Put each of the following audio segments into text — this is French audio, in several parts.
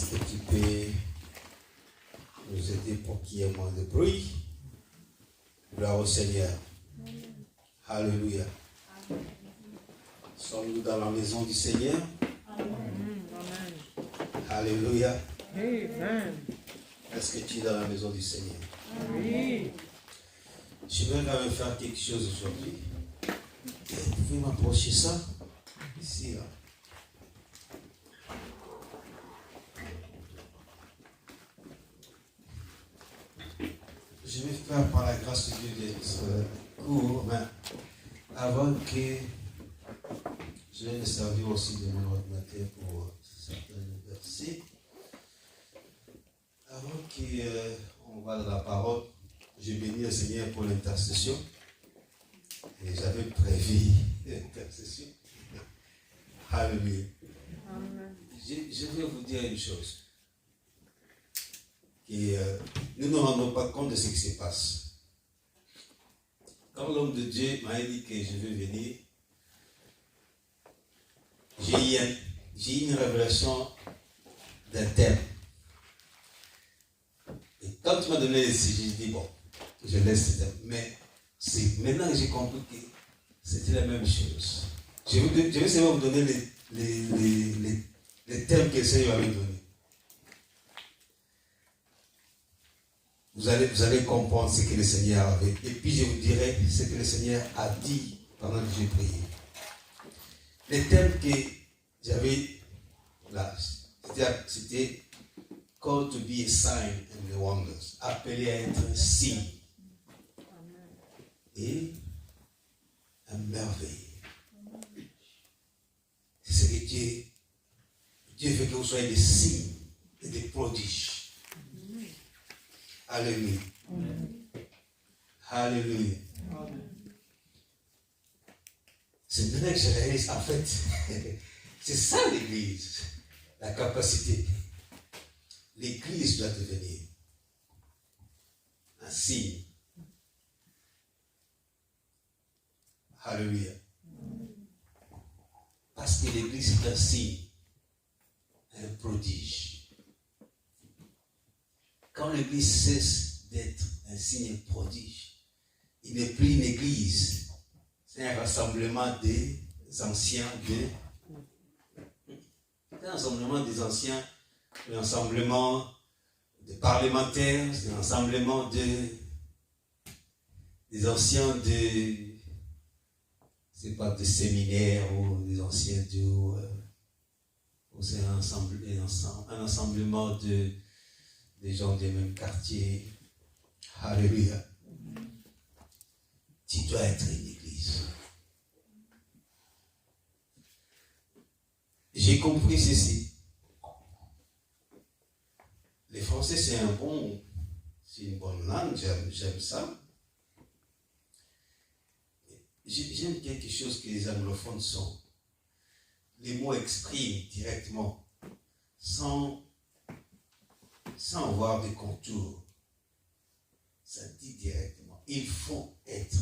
Est-ce que tu peux nous aider pour qu'il y ait moins de bruit? Gloire au Seigneur. Alléluia. Sommes-nous dans la maison du Seigneur? Alléluia. Est-ce que tu es dans la maison du Seigneur? Oui. Je vais quand même faire quelque chose aujourd'hui. Vous pouvez m'approcher ça? Ici, là. Je vais faire par la grâce de Dieu d'être court, mais avant que je vais me servir aussi de mon ordinateur pour certains versets. Avant qu'on va dans la parole, je bénis le Seigneur pour l'intercession. Et j'avais prévu l'intercession. Alléluia. Je vais vous dire une chose. Nous ne rendons pas compte de ce qui se passe. Quand l'homme de Dieu m'a dit que je vais venir, j'ai eu une révélation d'un thème. Et quand tu m'as donné le sujet, j'ai dit bon, je laisse ce thème. Mais c'est maintenant que j'ai compris que c'était la même chose. Je vais seulement vous donner les thèmes que le Seigneur m'avait donnés. Vous allez comprendre ce que le Seigneur avait. Et puis je vous dirai ce que le Seigneur a dit pendant que j'ai prié. Les thèmes que j'avais là, c'était called to be a sign and the wonders. Appelé à être un signe et un merveille. C'est ce que Dieu veut que vous soyez des signes et des prodiges. Alléluia. Alléluia. C'est maintenant que je réalise, en fait, c'est ça l'église, la capacité. L'église doit devenir un signe. Alléluia. Parce que l'église est un signe, un prodige. Quand l'église cesse d'être un signe et prodige, il n'est plus une église. C'est un rassemblement des anciens c'est un rassemblement des anciens, un rassemblement des parlementaires, c'est un rassemblement des anciens c'est pas des séminaires ou des anciens c'est un rassemblement des gens des mêmes quartiers. Alléluia. Tu dois être une église. J'ai compris ceci. Les Français, c'est une bonne langue, j'aime ça. J'aime quelque chose que les anglophones sont. Les mots expriment directement, sans voir des contours. Ça dit directement. Il faut être.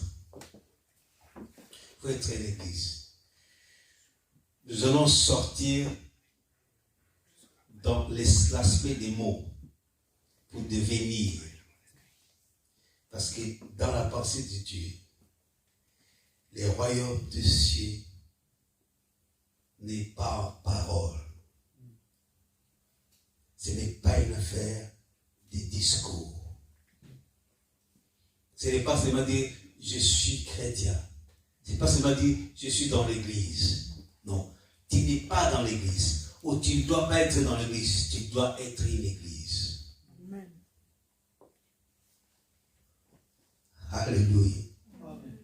Il faut être l'église. Nous allons sortir dans l'aspect des mots pour devenir. Parce que dans la pensée de Dieu, les royaumes des cieux n'est pas en parole. Ce n'est pas une affaire de discours. Ce n'est pas seulement dire je suis chrétien. Ce n'est pas seulement dire je suis dans l'église. Non, tu n'es pas dans l'église. Ou tu ne dois pas être dans l'église. Tu dois être une église. Amen. Alléluia. Amen.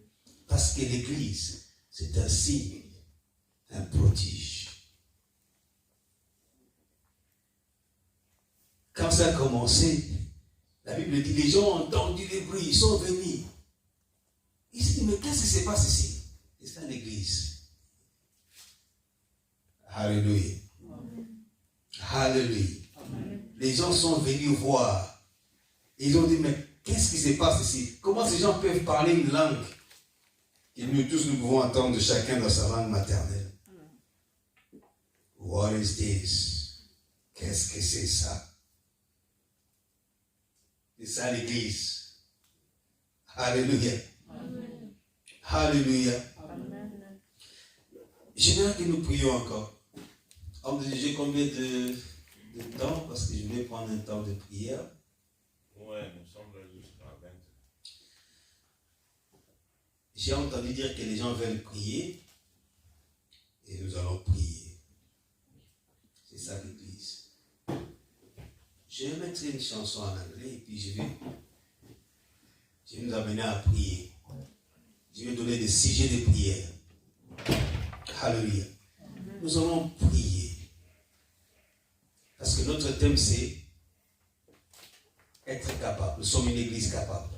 Parce que l'église, c'est un signe, un prodige. Quand ça a commencé, la Bible dit, les gens ont entendu les bruits, ils sont venus. Ils se disent, mais qu'est-ce qui se passe ici? C'est ça l'église. Alléluia. Amen. Alléluia. Amen. Les gens sont venus voir. Ils ont dit, mais qu'est-ce qui se passe ici? Comment ces gens peuvent parler une langue que nous tous nous pouvons entendre chacun dans sa langue maternelle? What is this? Qu'est-ce que c'est ça? C'est ça l'église. Alléluia. Amen. Alléluia. Amen. J'aimerais que nous prions encore. J'ai combien de temps? Parce que je vais prendre un temps de prière. Oui, nous sommes là jusqu'à 20. J'ai entendu dire que les gens veulent prier. Et nous allons prier. C'est ça l'église. Je vais mettre une chanson en anglais et puis je vais nous amener à prier. Je vais donner des sujets de prière. Alléluia. Nous allons prier. Parce que notre thème c'est être capable. Nous sommes une église capable.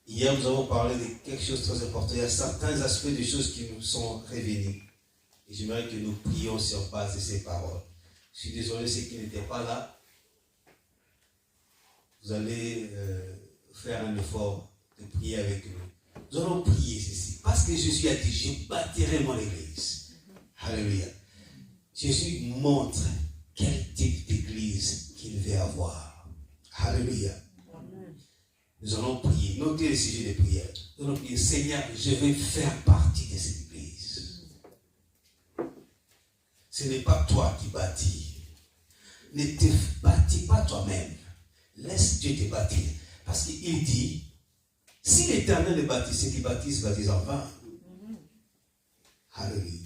Hier, nous avons parlé de quelque chose de très important. Il y a certains aspects des choses qui nous sont revenus. Et j'aimerais que nous prions sur base de ces paroles. Je suis désolé, ceux qui n'étaient pas là. Vous allez faire un effort de prier avec nous. Nous allons prier ceci. Parce que Jésus a dit, je bâtirai mon église. Alléluia. Jésus montre quel type d'église qu'il veut avoir. Alléluia. Nous allons prier. Notez le sujet de prière. Nous allons prier, Seigneur, je vais faire partie de cette église. Ce n'est pas toi qui bâtis. Ne te bâtis pas toi-même. Laisse Dieu te bâtir. Parce qu'il dit, si l'Éternel est bâti, ceux qui bâtissent en vain. Alléluia.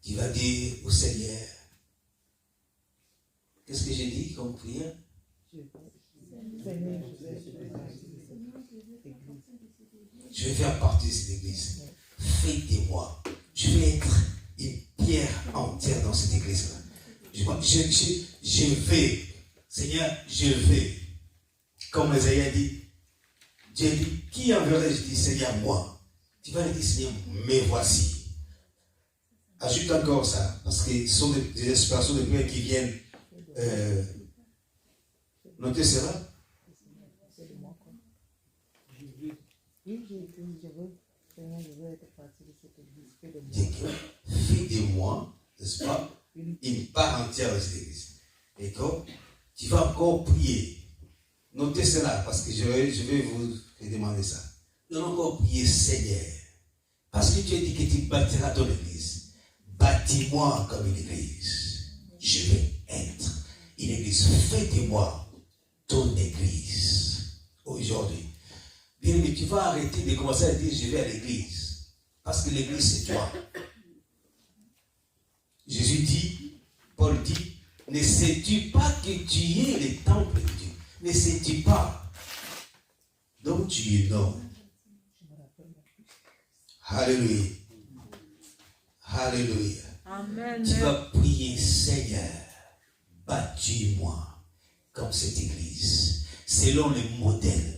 Tu vas dire au Seigneur, qu'est-ce que j'ai dit comme prière? Je vais faire partie de cette église. Fais de moi. Je vais être une pierre entière dans cette église-là. Je vais. Seigneur, je vais. Comme Isaïe a dit, Dieu dit, qui enverrai? Je dis, Seigneur, moi. Tu vas lui dire, Seigneur, me voici. Ajoute encore ça, parce que ce sont des expressions de prière qui viennent. Notez cela. Fais de moi, n'est-ce pas, une part entière de cette église. Et quand tu vas encore prier, notez cela, parce que je vais vous demander ça. Nous allons encore prier, Seigneur, parce que tu as dit que tu bâtiras ton église. Bâtis-moi comme une église. Je vais être une église. Fais de moi ton église. Aujourd'hui. Bien aimé, tu vas arrêter de commencer à dire je vais à l'église. Parce que l'église c'est toi. Jésus dit, Paul dit, ne sais-tu pas que tu es le temple de Dieu? Ne sais-tu pas? Donc tu es non. Alléluia. Alléluia. Amen. Tu vas prier, Seigneur, bâtis-moi comme cette église, selon le modèle.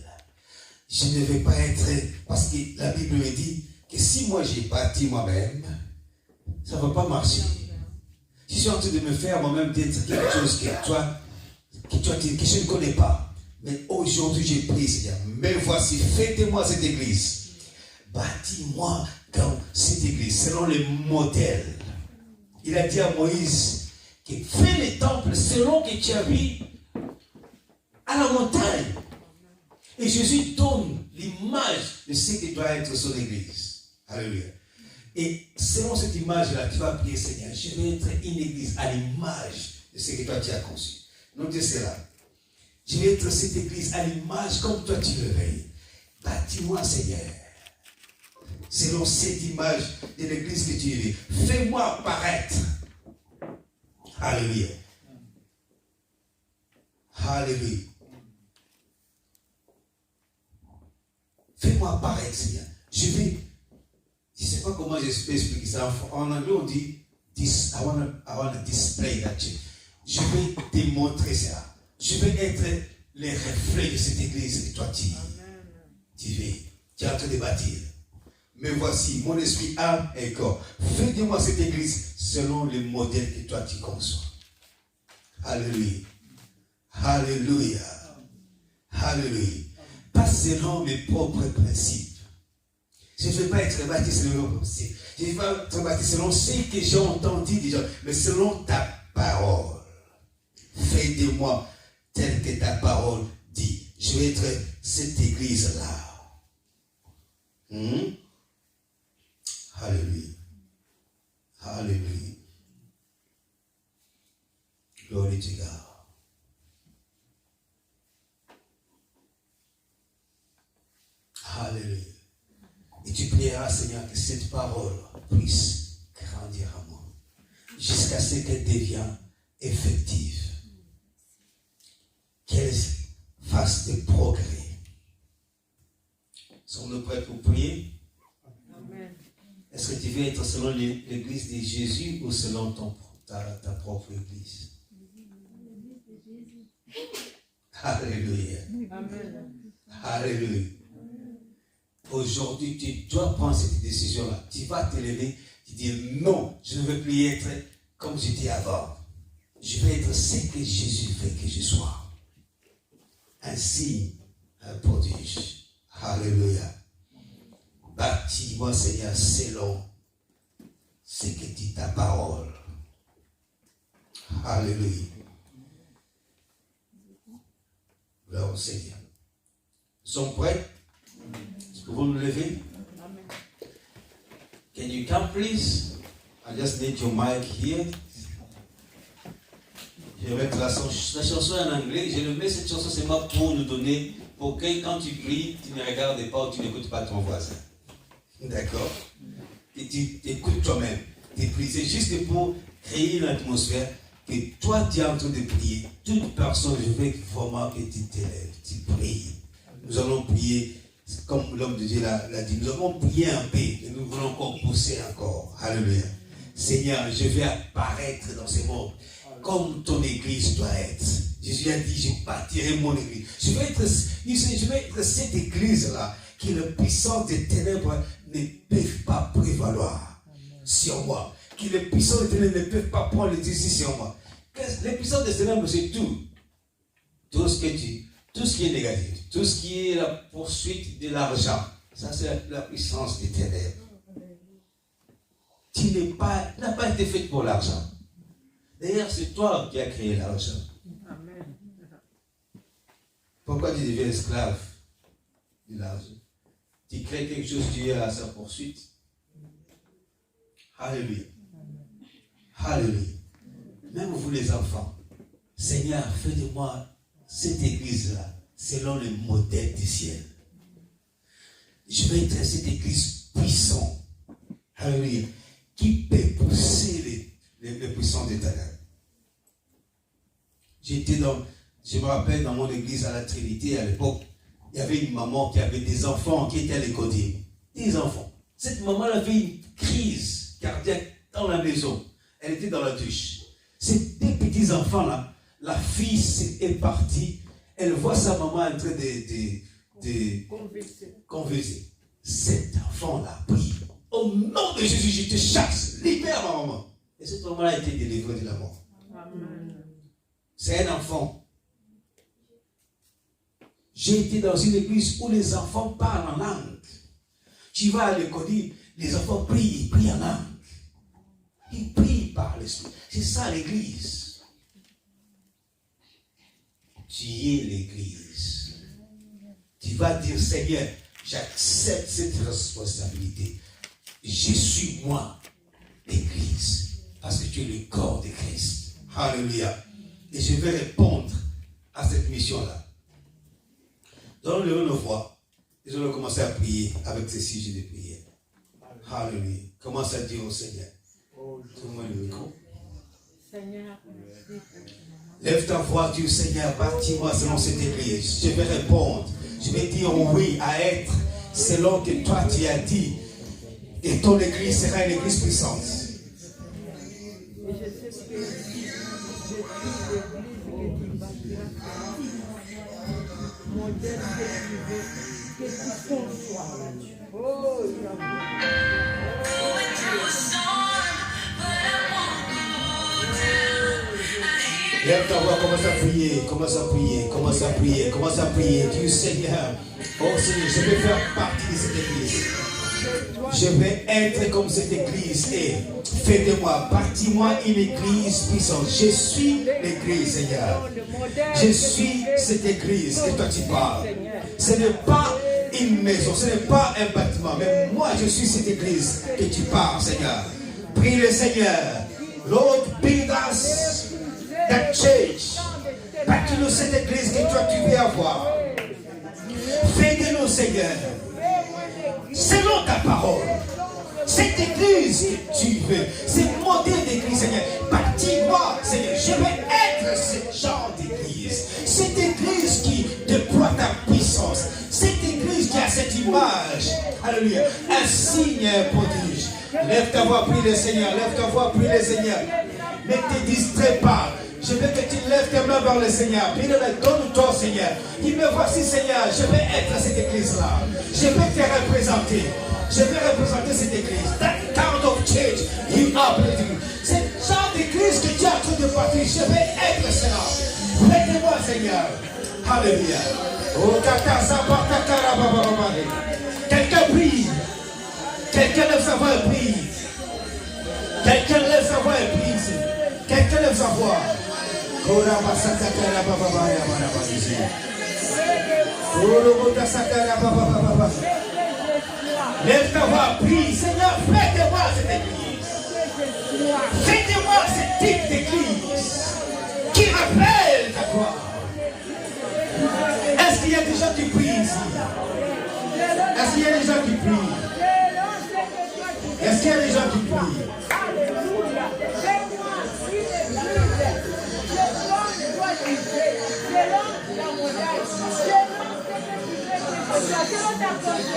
Je ne vais pas être, parce que la Bible me dit que si moi j'ai bâti moi-même, ça ne va pas marcher. Je suis en train de me faire moi-même d'être quelque chose que je ne connais pas. Mais aujourd'hui, j'ai prié, Seigneur, mais voici, faites-moi cette église. Bâtis-moi comme cette église, selon le modèle. Il a dit à Moïse que fais le temple selon que tu as vu à la montagne. Et Jésus donne l'image de ce que doit être son église. Alléluia. Et selon cette image-là, tu vas prier, Seigneur, je vais être une église à l'image de ce que toi tu as conçu. Notez cela. Je vais être cette église à l'image comme toi tu le veux. Bâtis-moi, Seigneur, selon cette image de l'église que tu veux. Fais-moi apparaître. Alléluia. Alléluia. Fais-moi apparaître, Seigneur. Je ne sais pas comment je peux expliquer ça. En anglais, on dit, I want to display that. Je vais démontrer ça. Je vais être les reflets de cette église que toi tu es en train de bâtir. Mais voici, mon esprit, âme et corps. Fais de moi cette église selon le modèle que toi tu conçois. Alléluia. Alléluia. Alléluia. Pas selon mes propres principes. Je ne veux pas être bâti selon mes propres principes. Je ne vais pas te baptiser selon ce que j'ai entendu déjà, mais selon ta parole. Fais de moi tel que ta parole dit. Je vais être cette église-là. Alléluia. Alléluia. Glory to God. Alléluia. Et tu prieras, Seigneur, que cette parole puisse grandir en moi jusqu'à ce qu'elle devienne effective. Qu'elle fasse des progrès. Sommes-nous prêts pour prier? Amen. Est-ce que tu veux être selon l'église de Jésus ou selon ta propre église? Alléluia. Amen. Alléluia. Aujourd'hui, tu dois prendre cette décision-là. Tu vas te lever, tu dis non, je ne veux plus être comme j'étais avant. Je veux être ce que Jésus veut que je sois. Un signe, un prodige. Alléluia. Bâtis-moi, Seigneur, selon ce que dit ta parole. Alléluia. Gloire au Seigneur. Nous sommes prêts? Est-ce que vous nous levez? Amen. Can you come, please? I just need your mic here. Je vais mettre la chanson en anglais. Je le mets cette chanson seulement pour nous donner, pour que quand tu pries, tu ne regardes pas ou tu n'écoutes pas ton voisin. D'accord? Et tu écoutes toi-même. Tu pries. C'est juste pour créer une atmosphère que toi tu es en train de prier. Toute personne, je veux vraiment que tu t'élèves, tu pries. Nous allons prier. Comme l'homme de Dieu l'a dit, nous avons prié un peu et nous voulons encore pousser encore. Alléluia. Seigneur, je vais apparaître dans ce monde comme ton église doit être. Jésus a dit, je bâtirai mon église. Je vais être cette église-là que les puissants des ténèbres ne peuvent pas prévaloir sur moi. Que les puissants des ténèbres ne peuvent pas prendre le dessus sur moi. Les puissants des ténèbres, c'est tout. Tout ce qui est négatif, tout ce qui est la poursuite de l'argent, ça c'est la puissance des ténèbres. Tu n'as pas été fait pour l'argent. D'ailleurs, c'est toi qui as créé l'argent. Amen. Pourquoi tu deviens esclave de l'argent? Tu crées quelque chose, tu es à sa poursuite. Alléluia. Alléluia. Même vous les enfants, Seigneur, fais de moi cette église-là, selon le modèle du ciel. Je vais être cette église puissante, alléluia, qui peut pousser les puissants des ténèbres. Je me rappelle dans mon église à la Trinité, à l'époque, il y avait une maman qui avait des enfants qui étaient à l'école. Des enfants. Cette maman avait une crise cardiaque dans la maison. Elle était dans la douche. Ces deux petits enfants-là, la fille est partie, elle voit sa maman en train de converser. Cet enfant-là prie. Au nom de Jésus, je te chasse, libère ma maman. Et cette maman a été délivrée de la mort. Amen. C'est un enfant. J'ai été dans une église où les enfants parlent en langue. Tu vas à l'école, les enfants prient, ils prient en langue. Ils prient par l'esprit. C'est ça l'église. Tu es l'église. Tu vas dire, Seigneur, j'accepte cette responsabilité. Je suis moi, l'église, parce que tu es le corps de Christ. Alléluia. Et je vais répondre à cette mission-là. Nous allons lever nos voix. Nous allons commencer à prier avec ces sujets de prière. Alléluia. Commence à dire au Seigneur. Donne-moi le micro. Seigneur, Lève ta voix, Dieu Seigneur, bâtis-moi selon cette église. Je vais répondre. Je vais dire oui à être selon que toi tu as dit. Et ton église sera une église puissante. et je sais que je suis l'église que tu bâtiras, modèle que tu conçois. Oh, Lève ta voix, commence à prier, commence à prier, commence à prier, commence à prier. Dieu Seigneur, oh Seigneur, je vais faire partie de cette église. Je vais être comme cette église et fais de moi, bâtis-moi une église puissante. Je suis l'église, Seigneur. Je suis cette église que toi tu parles. Ce n'est pas une maison, ce n'est pas un bâtiment, mais moi je suis cette église que tu parles, Seigneur. Prie le Seigneur. Lord, build us that church. Bâtis-nous cette église que toi tu veux avoir. Fais de nous, Seigneur, selon ta parole. Cette église que tu veux, ce modèle d'église, Seigneur, bâtis-moi, Seigneur. Je veux être ce genre d'église. Cette église qui déploie ta puissance. Cette église qui a cette image. Alléluia. Un signe, un prodige. Lève ta voix, prie le Seigneur. Lève ta voix, prie le Seigneur. Ne te distrais pas. Je veux que tu lèves tes mains vers le Seigneur. Prie-le, donne-toi, Seigneur. Dis-moi, voici, Seigneur, je vais être cette église-là. Je vais te représenter. Je vais représenter cette église. That kind of church you are building. C'est le genre d'église que tu as tout de bâtir. Je vais être cela. Faites-moi, Seigneur. Alléluia. Oh, quelqu'un prie. Quelqu'un lève sa voix et prie. Quelqu'un lève sa voix et prie. Quelqu'un lève sa voix. Lève ta voix, prie. Seigneur, faites-moi cette église. Faites-moi ce type d'église qui rappelle ta gloire. Est-ce qu'il y a des gens qui prient ici? Est-ce qu'il y a des gens qui prient? Est-ce qu'il y a des gens qui prient?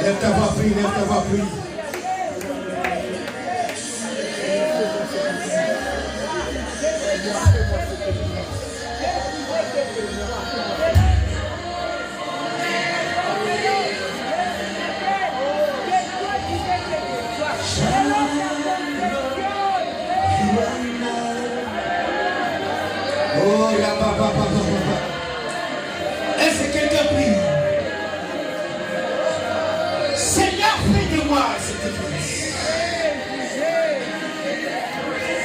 Lève ta voix, prie, lève ta voix, prie. Oh, là, papa. Est-ce que quelqu'un prie? Seigneur, fais de moi cette église.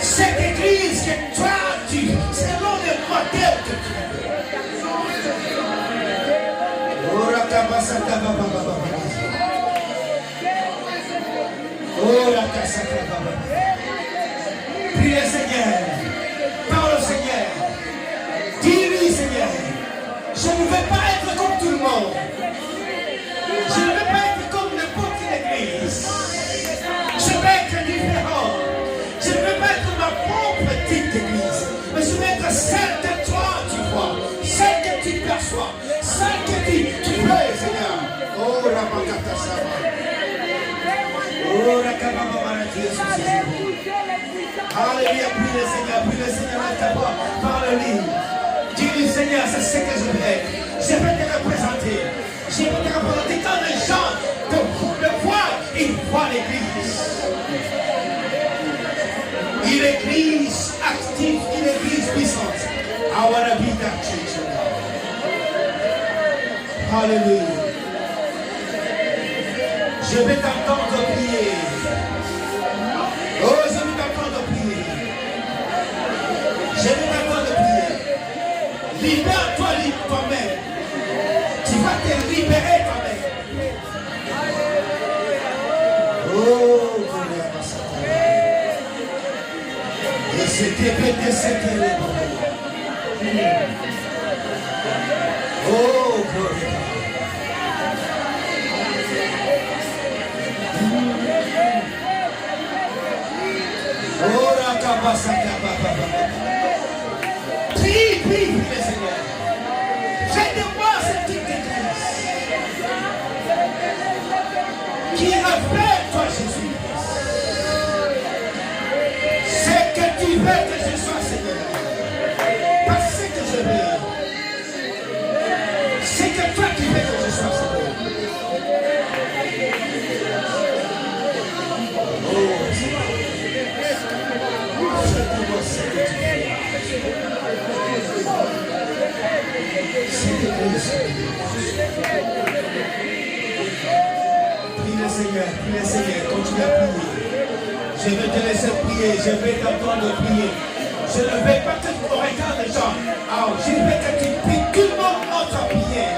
Cette église que toi, tu, selon le modèle que tu as. Oh, la cabasata, papa. Oh, la cabasata, papa. Prie le Seigneur. Parle au Seigneur. Dis-lui, Seigneur. Je ne veux pas être comme tout le monde. Je ne veux pas être comme n'importe quelle église. Je veux être différent. Je ne veux pas être ma propre petite église. Mais je veux être celle que toi tu vois. Celle que tu perçois. Celle que tu veux, Seigneur. Oh, la macata sama. Oh, la kabama Jésus. Alléluia, prie le Seigneur, lève ta voix, parle-lui. Dis-lui, Seigneur, c'est ce que je veux être. Je veux te représenter. Je veux te représenter quand les gens te voient, ils voient l'église. Une église active, une église puissante. I want to be that church. Alléluia. Je vais t'entendre prier. Oh, je vais t'entendre prier. Je vais t'entendre prier. Libère-toi, libre toi-même. Tu vas te libérer toi-même. Oh, et c'était pété, c'était oh, gloire. Oh, la cabasata, prie, le Seigneur. Fais de moi cette petite église qui rappelle toi, Jésus. C'est que tu veux que je sois, Seigneur. Pas ce que je veux. C'est que toi qui veux que je sois, Seigneur. Oh, Seigneur. Fais-moi ce que tu veux. Prie le Seigneur, continue à prier. Je vais te laisser prier, je vais t'entendre prier. Je ne vais pas que tu regardes les gens. Alors, je veux que tu pries, tout le monde entre à prier.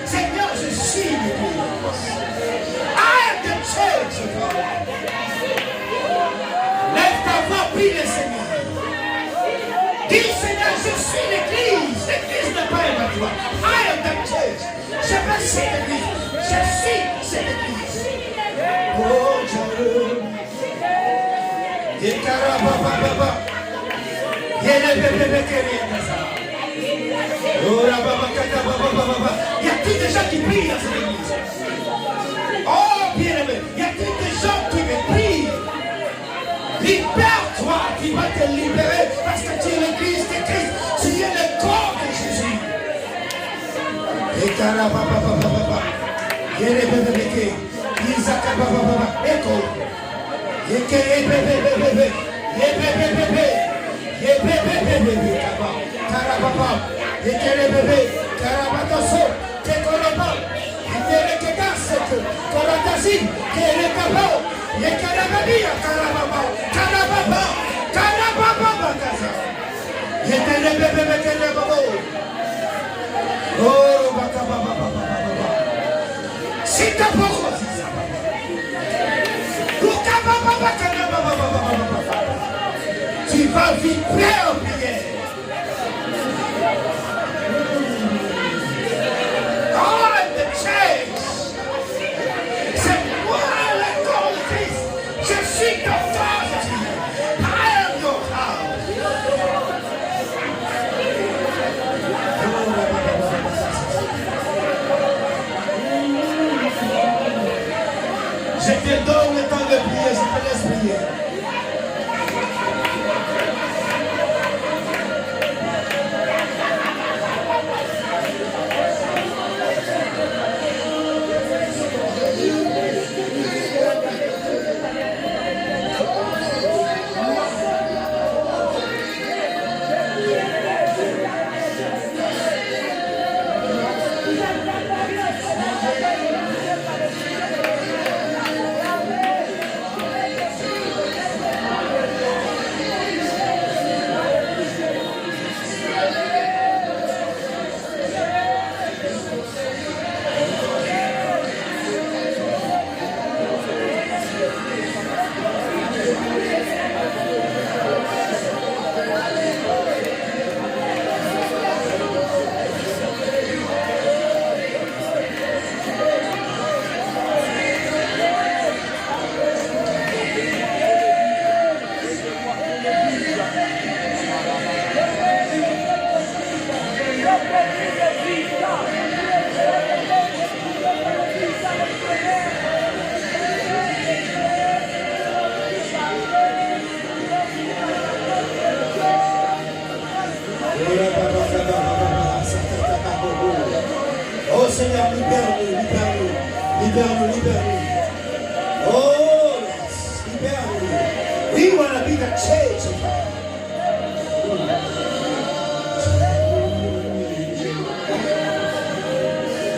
Seigneur, je suis l'église. I am the church of God. Lève ta voix, prie le Seigneur. Dis Seigneur, je suis l'église. L'église n'est pas un toi. I am the church. Je veux c'est l'église. Je suis cette église. Oh Dieu. Il y a tous des gens qui prient dans cette église. Oh bien-aimé, il y a tous des gens qui me prient. Libère-toi, tu vas te libérer parce que tu es l'église de Christ. Tu es le corps de Jésus. Et carabababababa. Yerebebeke. Isakababababa. Écho. Yekerebebebebe. Yebebebebe. Yebebebebe. Karababa. Yekerebebe. Karabatoso. Tekoraba. Yekerekekaseko. Koratasi. Kerekabo. Yekerebebia. Karababa. Karababa. Karababa. Kaza. Yekerebebebe. Kerebabo. Oh, bakababa. C'est ta parole. Tu vas vibrer en prière. Oh, the church. C'est moi le corps de Christ. Je suis ta force. I am your house. Je te donne le temps de prier, je te laisse prier. Oh Seigneur, libère-nous. Oh, yes, libère-nous. We want to be the church of God.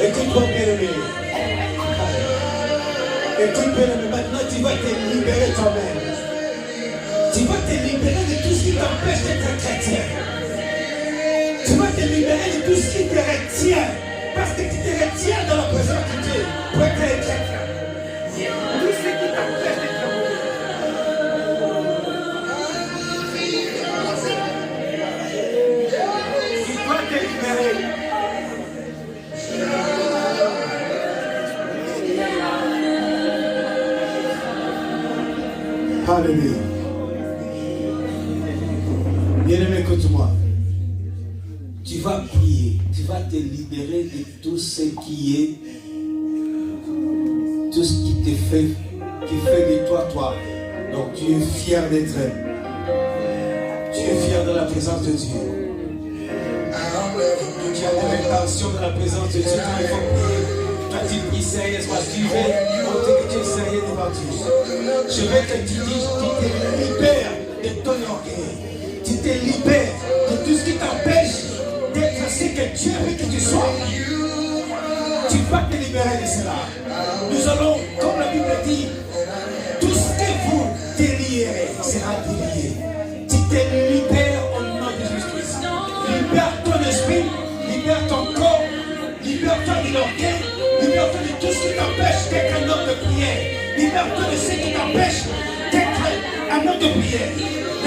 Écoute-moi, bien-aimé. Écoute, bien-aimé, maintenant tu vas te libérer toi-même. Tu vas te libérer de tout ce qui t'empêche d'être chrétien. Tu vas te libérer de tout ce qui te retient. Parce que tu te retiens dans la présence de Dieu pour être chrétien. Tout ce qui t'empêche d'être tu dois te libérer. Alléluia. Bien-aimé, écoute-moi. Tu vas prier, tu vas tout ce qui te fait, qui fait de toi, toi. Donc tu es fier d'être. Tu es fier de la présence de Dieu. Tu as des intentions de la présence de Dieu. Il faut prier. Toi, tu pries sérieusement. Tu veux montrer que tu es sérieux devant Dieu. Je veux que tu dises, tu te libères de ton orgueil. Tu te libères de tout ce qui t'empêche d'être ce que Dieu veut que tu sois. Tu vas te libérer de cela. Nous allons, comme la Bible dit, tout ce que vous délierez sera délié. Tu te libères au nom de Jésus-Christ. Libère ton esprit, libère ton corps, libère-toi de l'orgueil, libère-toi de tout ce qui t'empêche d'être un homme de prière. Libère-toi de ce qui t'empêche d'être un homme de prière.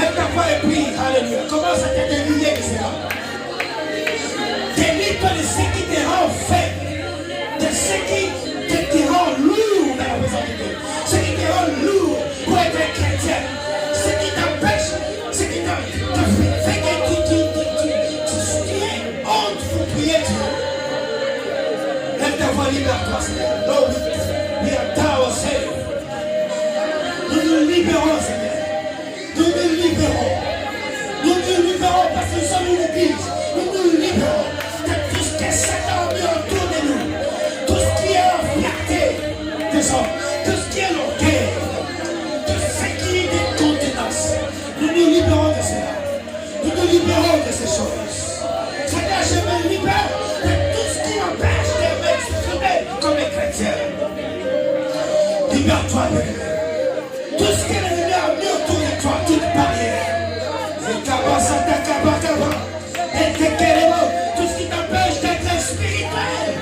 Lève ta voix et prie. Alléluia. Commence à te délier de cela. Délie-toi de ce qui te rend faible, de ce qui te rend lourd dans la présence de Dieu, ce qui te rend lourd pour être un chrétien, ce qui t'empêche, ce qui te fait que tu es honte pour prier Dieu. Lève ta voix, libère-toi, Seigneur. Lord, we are ourselves. Nous nous libérons, Seigneur. Nous nous libérons. Nous nous libérons parce que nous sommes une église. Nous nous libérons de tout ce que Satan a mis autour de nous. Tout ce qui est la fierté des hommes. Tout ce qui est l'orgueil. Tout ce qui est des contenances. Nous nous libérons de cela. Nous nous libérons de ces choses. Seigneur, je me libère de tout ce qui m'empêche de m'exprimer comme un chrétien. Libère-toi de lui. Tout ce que l'ennemi a mis autour de toi, toute barrière. Tout ce qui t'empêche d'être spirituel.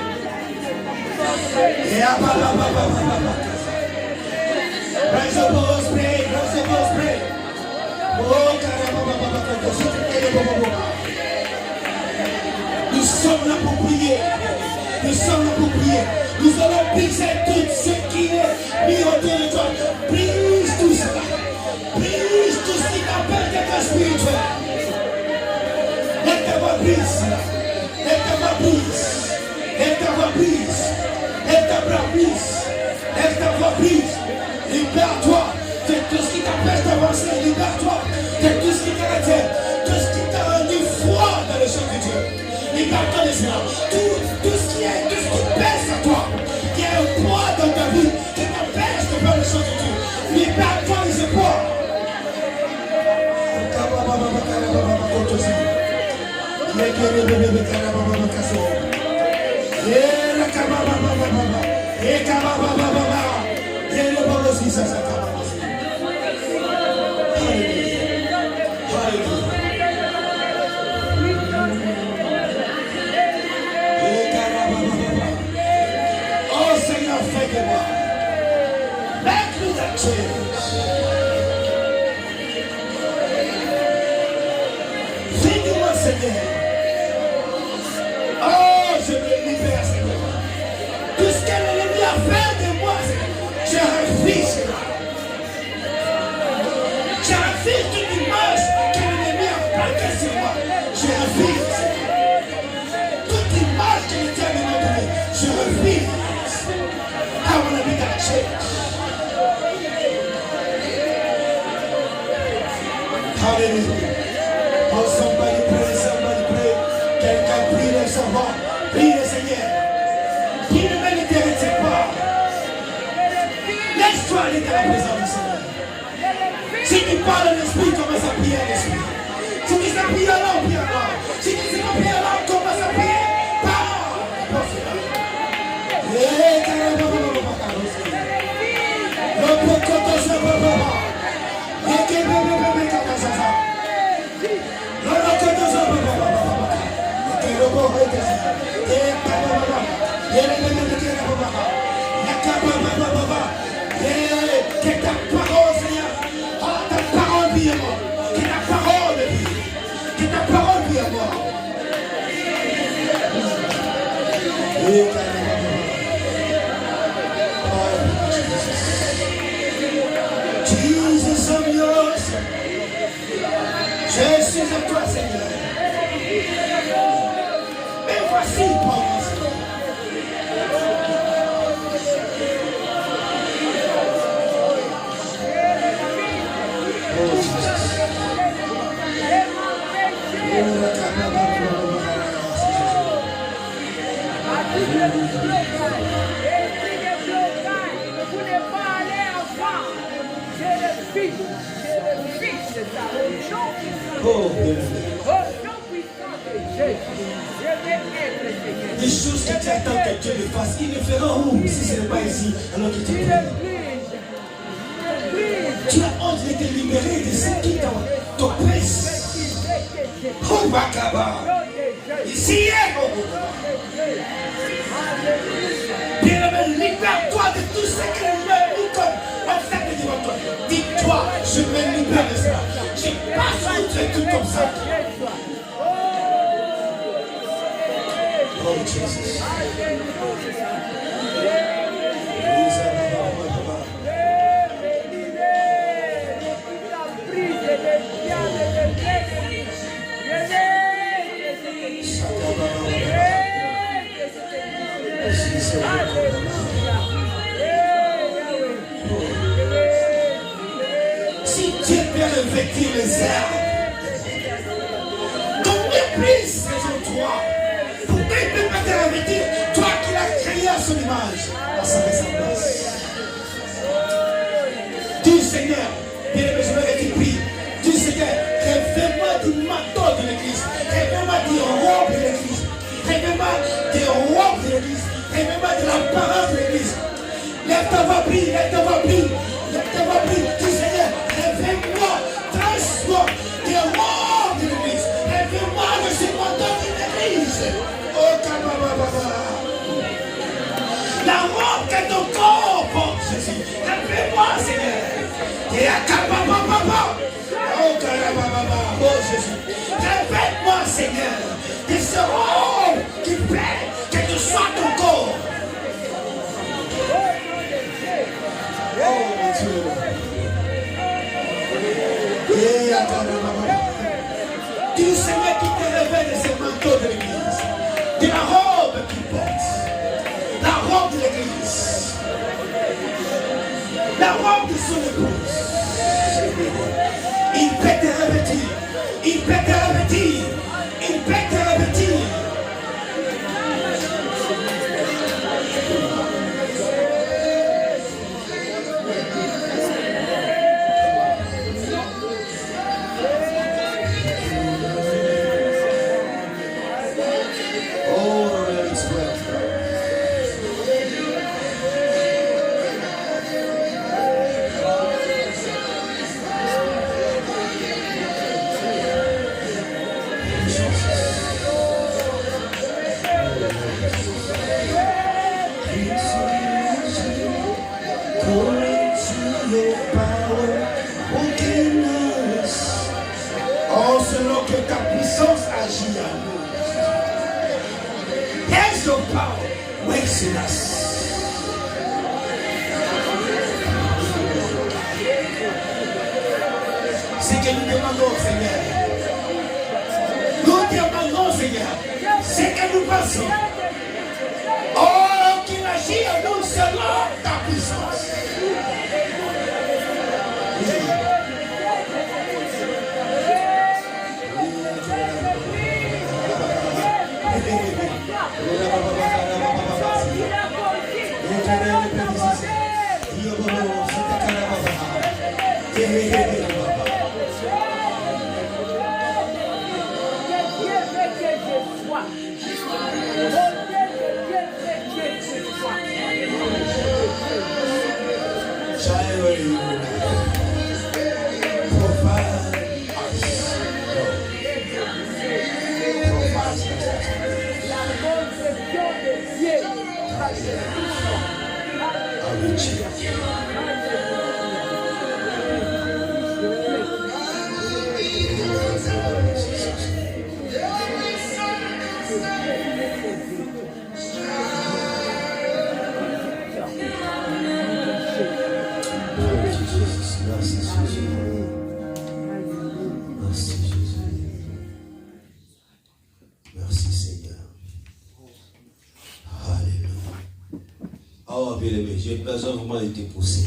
Nous sommes là pour prier. Nous sommes là pour prier. Nous allons briser tout ce qui est mis autour de toi. Brise tout cela. Brise tout ce qui t'empêche d'être spirituel. Laisse ta voix brise. Laisse ta voix brise. Laisse ta voix brise. Laisse ta voix brise. Laisse ta voix brise. Libère-toi de tout ce qui t'empêche d'avancer. Libère-toi de tout ce qui te retient. Tout ce qui t'a rendu froid dans le champ de Dieu. Libère-toi de cela. Tout ce qui pèse à toi, qui est un poids dans ta vie, qui t'empêche de faire le champ de Dieu. Libère-toi de ce poids. Oh Seigneur, fais de moi. Make me that change. Dis-moi Seigneur. Oh, je me libère Seigneur. Tout ce que l'ennemi a fait de moi, je refuse cela. Je refuse toute image que l'ennemi a plaquée sur moi. Je refuse. Toute image que l'ennemi a montrée, je refuse. I want to be that change. Hallelujah. Oh, somebody pray, somebody pray. Quelqu'un prie le savoir. Prie le Seigneur. Qui ne me l'intéresse pas. Laisse-toi aller dans la présence du Seigneur. Si tu parles à l'esprit, commence à prier à l'esprit. Si tu sais prier à l'homme, prie à l'homme. Si tu sais pas prier à l'homme, commence à prier. Parle. Que ta parole, Seigneur, ta parole vie à moi. Que ta parole vie. Que ta parole vie à moi. Jesus, I'm yours. Je suis à toi, Seigneur. Mais voici, prends-moi, Seigneur. Vous n'êtes pas allé avant. J'ai le Fils de ça. Au nom puissant. Au nom puissant de Jésus. Je vais être Seigneur. Les choses que tu attends que Dieu le fasse, il le fera où si ce n'est pas ici, alors que tu Il pries. le brise. Tu as honte d'être libéré de ce qui t'oppresse. Oh, Bakaba. Ici, bien-aimé, libère-toi de tout ce que le comme obstacle devant toi. Dis-toi, je me libère de cela. Je passe outre tout comme ça. Oh, Jesus. Si Dieu peut revêtir les herbes, combien plus raison toi? Pourquoi il ne peut pas te revêtir? Toi qui l'as créé à son image, à sa ressemblance. Dis Seigneur, bien aimé, je me récupère. Dis Seigneur, revêt-moi du manteau de l'église, revêt-moi des robes de l'église, revêt-moi des robes de l'église, revêt-moi de l'apparence de l'église. Lève ta voix, prie, lève ta voix, prie, lève ta voix, prie. Dis Seigneur, revêt-moi, transforme des robes de l'église, revêt-moi de ce manteau de l'église. Oh, Kabababa. La robe que ton corps porte, Jésus. Revêt-moi, Seigneur. Et à Kabababa. Oh, Kabababa. Oh, Jésus. Revêt-moi, Seigneur, de ce robe qui plaît, que tu sois ton corps. Oh, mon Dieu. Et à Kabababa. Dis Seigneur qui te révèle de ce manteau de l'église, de la robe qu'il porte, la robe de l'église, la robe de son épouse. Il peut te revêtir, il peut te revêtir, il peut te revêtir. Oh, selon que ta puissance agit en nous. There's your power works in us. C'est que nous demandons, Seigneur. Nous demandons, Seigneur. C'est que nous pensons. Oh, qu'il agit en nous selon ta puissance. Merci Seigneur. Alléluia. Oh bien-aimé, j'ai besoin vraiment de te pousser.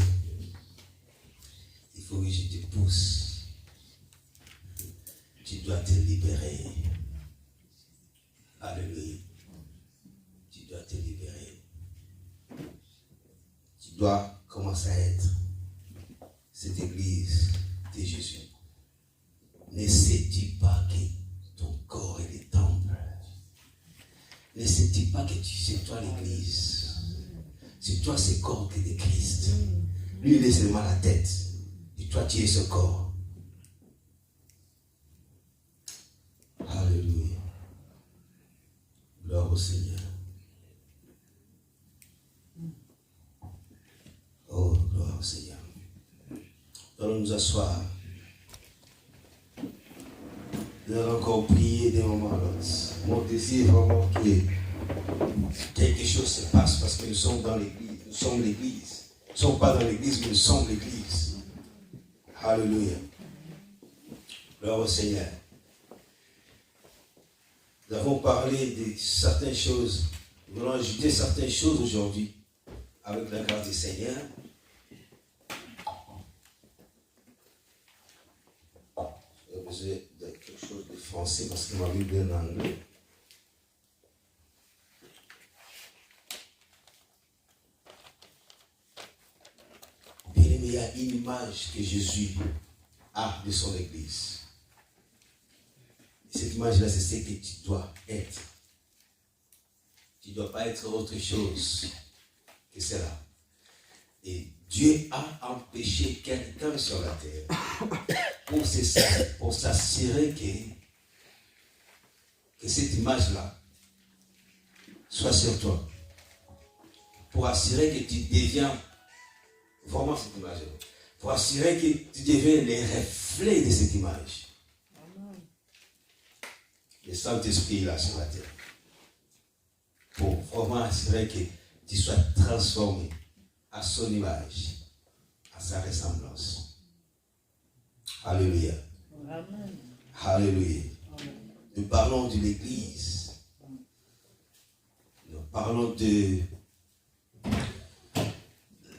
Il faut que je te pousse. Tu dois te libérer. Alléluia. Tu dois te libérer. dois commencer à être cette église de Jésus. Ne sais-tu pas que ton corps est le temple? Ne sais-tu pas que c'est toi l'église? C'est toi ce corps qui est de Christ. Lui, il est seulement la tête. Et toi, tu es ce corps. Alléluia. Gloire au Seigneur. Oh, gloire au Seigneur. Nous allons nous asseoir. Nous allons encore prier d'un moment à l'autre. Mon désir vraiment que quelque chose se passe parce que nous sommes dans l'église. Nous sommes l'église. Nous ne sommes pas dans l'église, mais nous sommes l'église. Alléluia. Gloire au Seigneur. Nous avons parlé de certaines choses. Nous allons ajouter certaines choses aujourd'hui avec la grâce du Seigneur. J'ai besoin de quelque chose de français parce que ma Bible est en anglais. Il y a une image que Jésus a de son église. Cette image-là, c'est ce que tu dois être. Tu ne dois pas être autre chose que cela. Et Dieu a empêché quelqu'un sur la terre pour s'assurer que cette image-là soit sur toi. Pour assurer que tu deviens vraiment cette image-là. Pour assurer que tu deviens les reflets de cette image. Le Saint-Esprit est là sur la terre. Pour vraiment assurer que tu sois transformé à son image, à sa ressemblance. Alléluia. Amen. Alléluia. Nous parlons de l'Église. Nous parlons de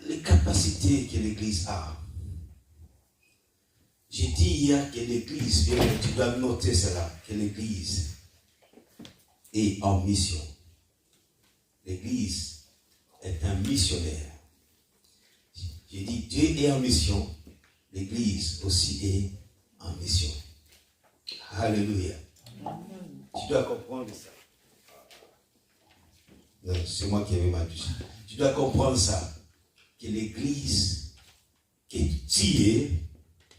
les capacités que l'Église a. J'ai dit hier que l'Église, tu dois noter cela, que l'Église est en mission. L'Église est un missionnaire. J'ai dit Dieu est en mission, l'Église aussi est en mission. Alléluia. Tu dois comprendre ça. Non, c'est moi qui avais mal dit ça. Tu dois comprendre ça, que l'Église, que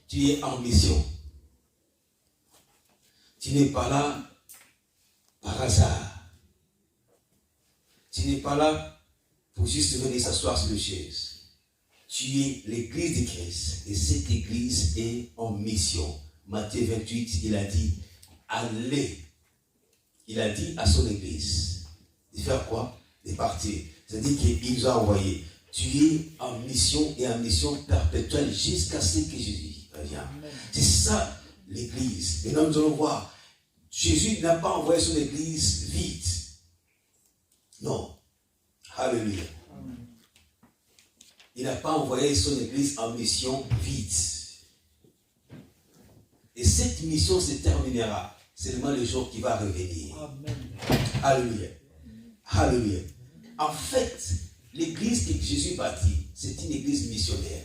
tu es en mission. Tu n'es pas là par hasard. Tu n'es pas là pour juste venir s'asseoir sur une chaise. Tu es l'église de Christ et cette église est en mission. Matthieu 28, il a dit, allez. Il a dit à son église de faire quoi? De partir. C'est-à-dire qu'il nous a envoyés. Tu es en mission et en mission perpétuelle jusqu'à ce que Jésus revienne. C'est ça l'église. Maintenant nous allons voir. Jésus n'a pas envoyé son église vide. Non. Alléluia. Il n'a pas envoyé son église en mission vide. Et cette mission se terminera seulement le jour qui va revenir. Amen. Alléluia. Alléluia. En fait, l'église que Jésus bâtit, c'est une église missionnaire.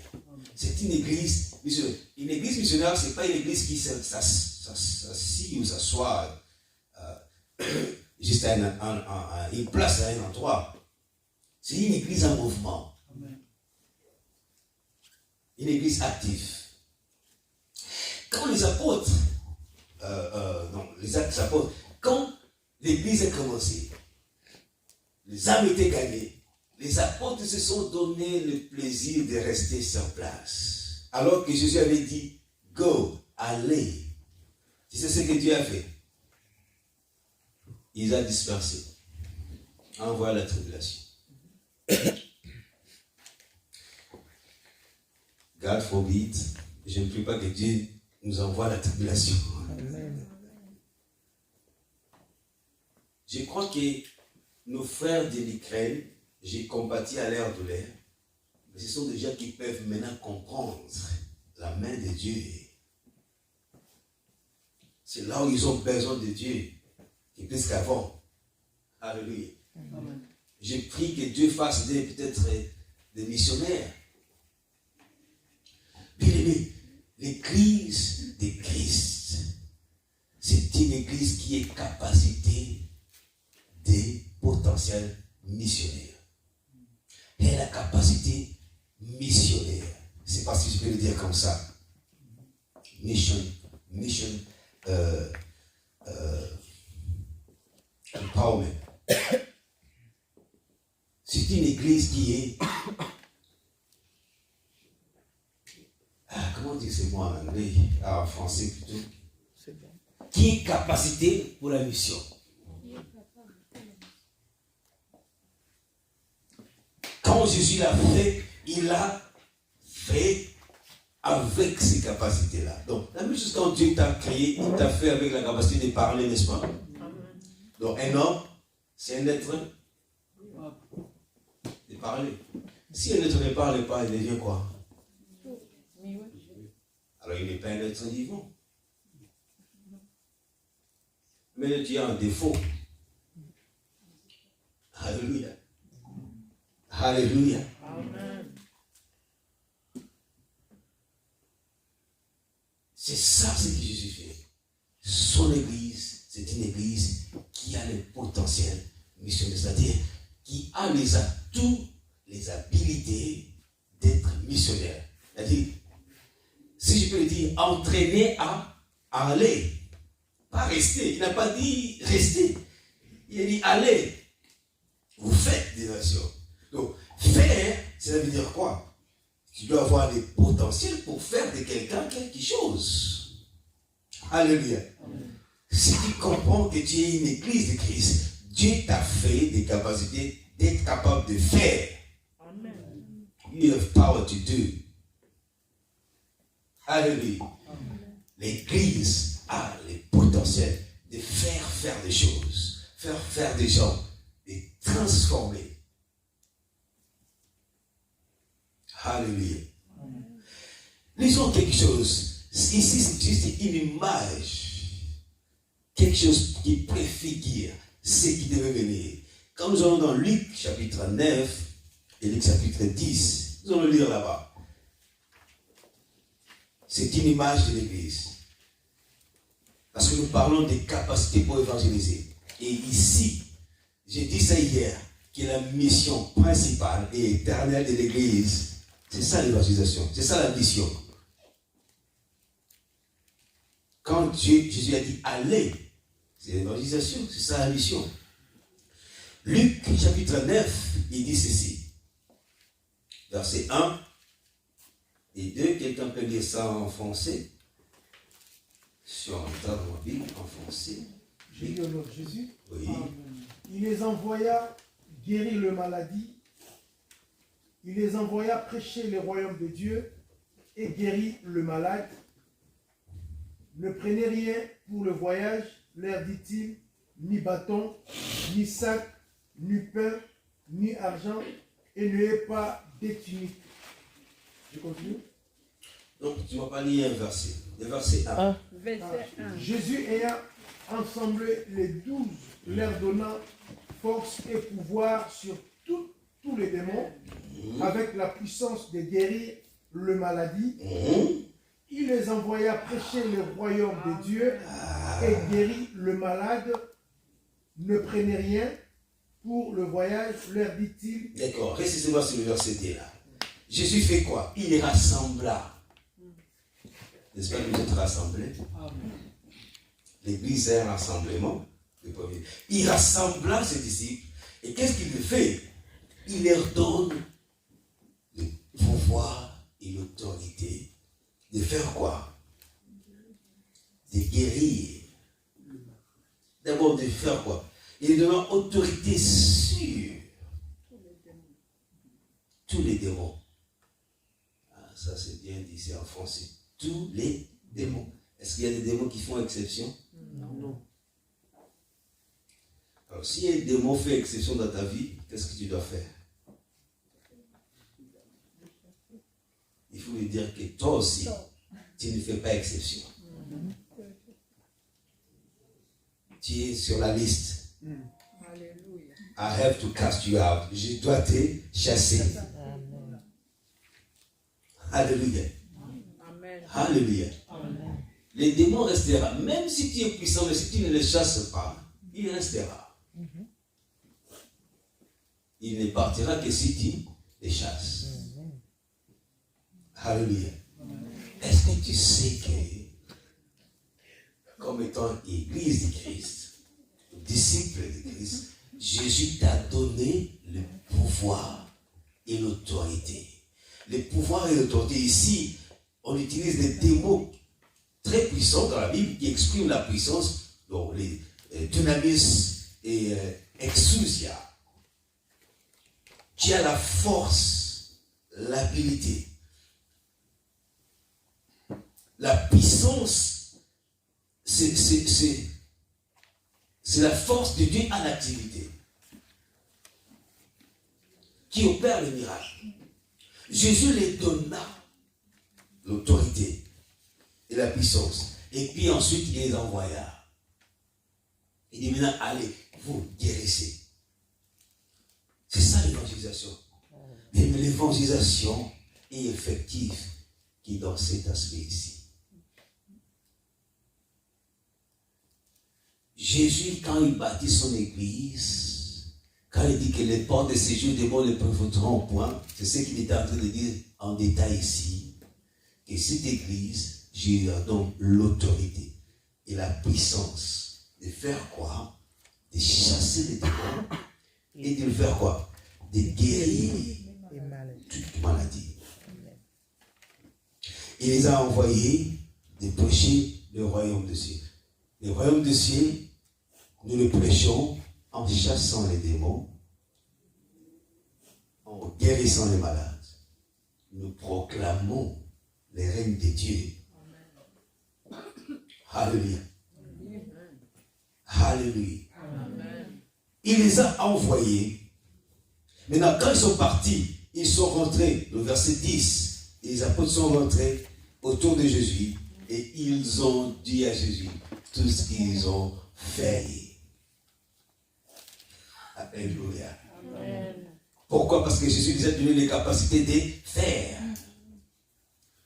C'est une église missionnaire. Une église missionnaire, ce n'est pas une église qui s'assit ou s'assoit juste à une place, à un endroit. C'est une église en mouvement. Une église active. Quand les apôtres, les apôtres, quand l'église a commencé, les âmes étaient gagnées, les apôtres se sont donné le plaisir de rester sur place. Alors que Jésus avait dit, go, allez. Tu sais ce que Dieu a fait? Il a dispersé. Envoie la tribulation. God forbid, je ne prie pas que Dieu nous envoie la tribulation. Amen. Je crois que nos frères de l'Ukraine, j'ai combattu à leur douleur, mais ce sont des gens qui peuvent maintenant comprendre la main de Dieu. C'est là où ils ont besoin de Dieu, et plus qu'avant. Alléluia. Je prie que Dieu fasse peut-être des missionnaires. Bien aimé, l'église de Christ, c'est une église qui est capacité des potentiels missionnaires. Elle a la capacité missionnaire. C'est pas si je peux le dire comme ça. Mission empowerment. C'est une église qui est comment dire ce mot en anglais, en français plutôt, qui est capacité pour la mission. Quand Jésus l'a fait, il l'a fait avec ces capacités-là. Donc, la même chose quand Dieu t'a créé, il t'a fait avec la capacité de parler, n'est-ce pas? Donc, un homme, c'est un être de parler. Si un être ne parle pas, il devient quoi? Alors, il n'est pas un être vivant. Mais Dieu a un défaut. Alléluia. Alléluia. Amen. C'est ça ce que Jésus fait. Son église, c'est une église qui a le potentiel missionnaire, c'est-à-dire qui a les atouts, les habilités d'être missionnaire. C'est-à-dire, si je peux le dire, entraîné à aller, pas rester. Il n'a pas dit rester. Il a dit allez. Vous faites des nations. Donc, faire, ça veut dire quoi? Tu dois avoir les potentiels pour faire de quelqu'un quelque chose. Alléluia. Si tu comprends que tu es une église de Christ, Dieu t'a fait des capacités d'être capable de faire. Amen. You have power to do. Alléluia. L'église a le potentiel de faire des choses, faire des gens, de transformer. Alléluia. Lisons quelque chose. Ici, c'est juste une image. Quelque chose qui préfigure ce qui devait venir. Quand nous allons dans Luc chapitre 9 et Luc chapitre 10, nous allons le lire là-bas. C'est une image de l'église. Parce que nous parlons des capacités pour évangéliser. Et ici, j'ai dit ça hier, que la mission principale et éternelle de l'église, c'est ça l'évangélisation, c'est ça la mission. Quand Jésus a dit allez, c'est l'évangélisation, c'est ça la mission. Luc chapitre 9, il dit ceci. Verset 1 et 2, quelqu'un peut lire ça en français. Si on entend dans ma Bible en français. J'ai lu au nom de Jésus. Oui. Il les envoya guérir le maladie. Il les envoya prêcher le royaume de Dieu et guérir le malade. Ne prenez rien pour le voyage, leur dit-il, ni bâton, ni sac, ni pain, ni argent, et n'ayez pas de tunique. Je continue. Donc, tu ne vas pas lire un verset. Le verset 1. Verset 1. Jésus ayant ensemblé les 12, leur donnant force et pouvoir sur tous les démons, avec la puissance de guérir le maladie, il les envoya prêcher le royaume de Dieu et guérir le malade. Ne prenez rien pour le voyage, leur dit-il. D'accord, restez-moi sur le verset 2 là. Jésus fait quoi? Il les rassembla. N'est-ce pas que vous êtes rassemblés? L'église est un rassemblement. Il rassembla ses disciples. Et qu'est-ce qu'il fait? Il leur donne le pouvoir et l'autorité de faire quoi? De guérir. D'abord de faire quoi? Il leur donne autorité sur tous les démons. Ah, ça c'est bien dit, c'est en français. Tous les démons. Est-ce qu'il y a des démons qui font exception? Non. Alors, si un démon fait exception dans ta vie, qu'est-ce que tu dois faire? Il faut lui dire que toi aussi, tu ne fais pas exception. Tu es sur la liste. Alléluia. I have to cast you out. Je dois te chasser. Alléluia. Amen. Alléluia. Les démons resteront. Même si tu es puissant, mais si tu ne les chasses pas, il restera. Il ne partira que si tu les chasses. Alléluia. Est-ce que tu sais que, comme étant église du Christ, disciple de Christ, Jésus t'a donné le pouvoir et l'autorité. Le pouvoir et l'autorité, ici, on utilise des mots très puissants dans la Bible qui expriment la puissance, donc les dynamis et exousia. Tu as la force, l'habilité. La puissance, c'est la force de Dieu en activité qui opère les miracles. Jésus les donna l'autorité et la puissance. Et puis ensuite, il les envoya. Il dit maintenant, allez, vous guérissez. C'est ça l'évangélisation. Mais l'évangélisation est effective qui est dans cet aspect ici. Jésus, quand il bâtit son église, quand il dit que les portes de séjour des morts ne prévaudront point, c'est ce qu'il est en train de dire en détail ici, que cette église, Jésus a donc l'autorité et la puissance de faire quoi? De chasser les démons et de le faire quoi? De guérir toute maladie. Il les a envoyés de prêcher le royaume des cieux. Le royaume des cieux, nous le prêchons en chassant les démons, en guérissant les malades. Nous proclamons les règnes de Dieu. Alléluia. Alléluia. Il les a envoyés. Maintenant, quand ils sont partis, ils sont rentrés, le verset 10, et les apôtres sont rentrés autour de Jésus, et ils ont dit à Jésus tout ce qu'ils ont fait. Alléluia. Pourquoi? Parce que Jésus les a donné les capacités de faire.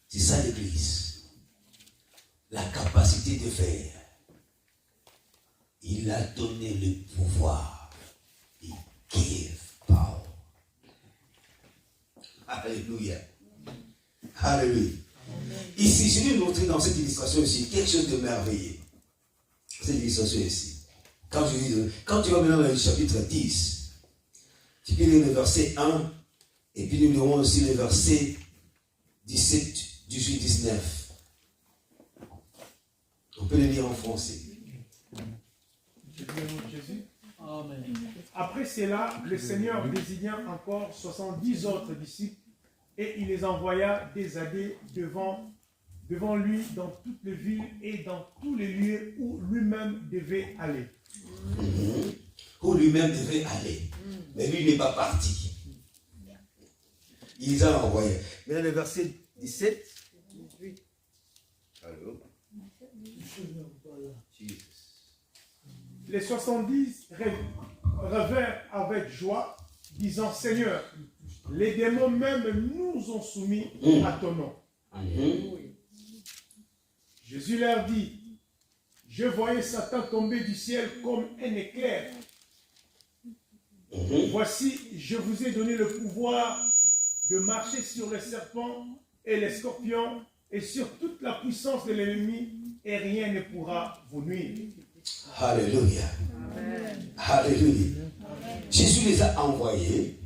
C'est ça l'église. La capacité de faire. Il a donné le pouvoir. Il give power. Alléluia. Alléluia. Ici, je vais montrer dans cette illustration ici quelque chose de merveilleux. Cette illustration ici. Quand tu vas maintenant dans le chapitre 10, tu peux lire le verset 1, et puis nous lirons aussi le verset 17, 18, 19. On peut le lire en français. Jésus. Amen. Après cela, le Seigneur désigna encore 70 autres disciples et il les envoya désaguer devant lui dans toutes les villes et dans tous les lieux où lui-même devait aller. Où lui-même devait aller. Mais lui n'est pas parti. Il les a envoyés. Maintenant le verset 17. Allô? Les 70 revinrent avec joie, disant, Seigneur, les démons même nous ont soumis à ton nom. Jésus leur dit, je voyais Satan tomber du ciel comme un éclair. Voici, je vous ai donné le pouvoir de marcher sur les serpents et les scorpions et sur toute la puissance de l'ennemi et rien ne pourra vous nuire. Alléluia. Amen. Alléluia. Amen. Jésus les a envoyés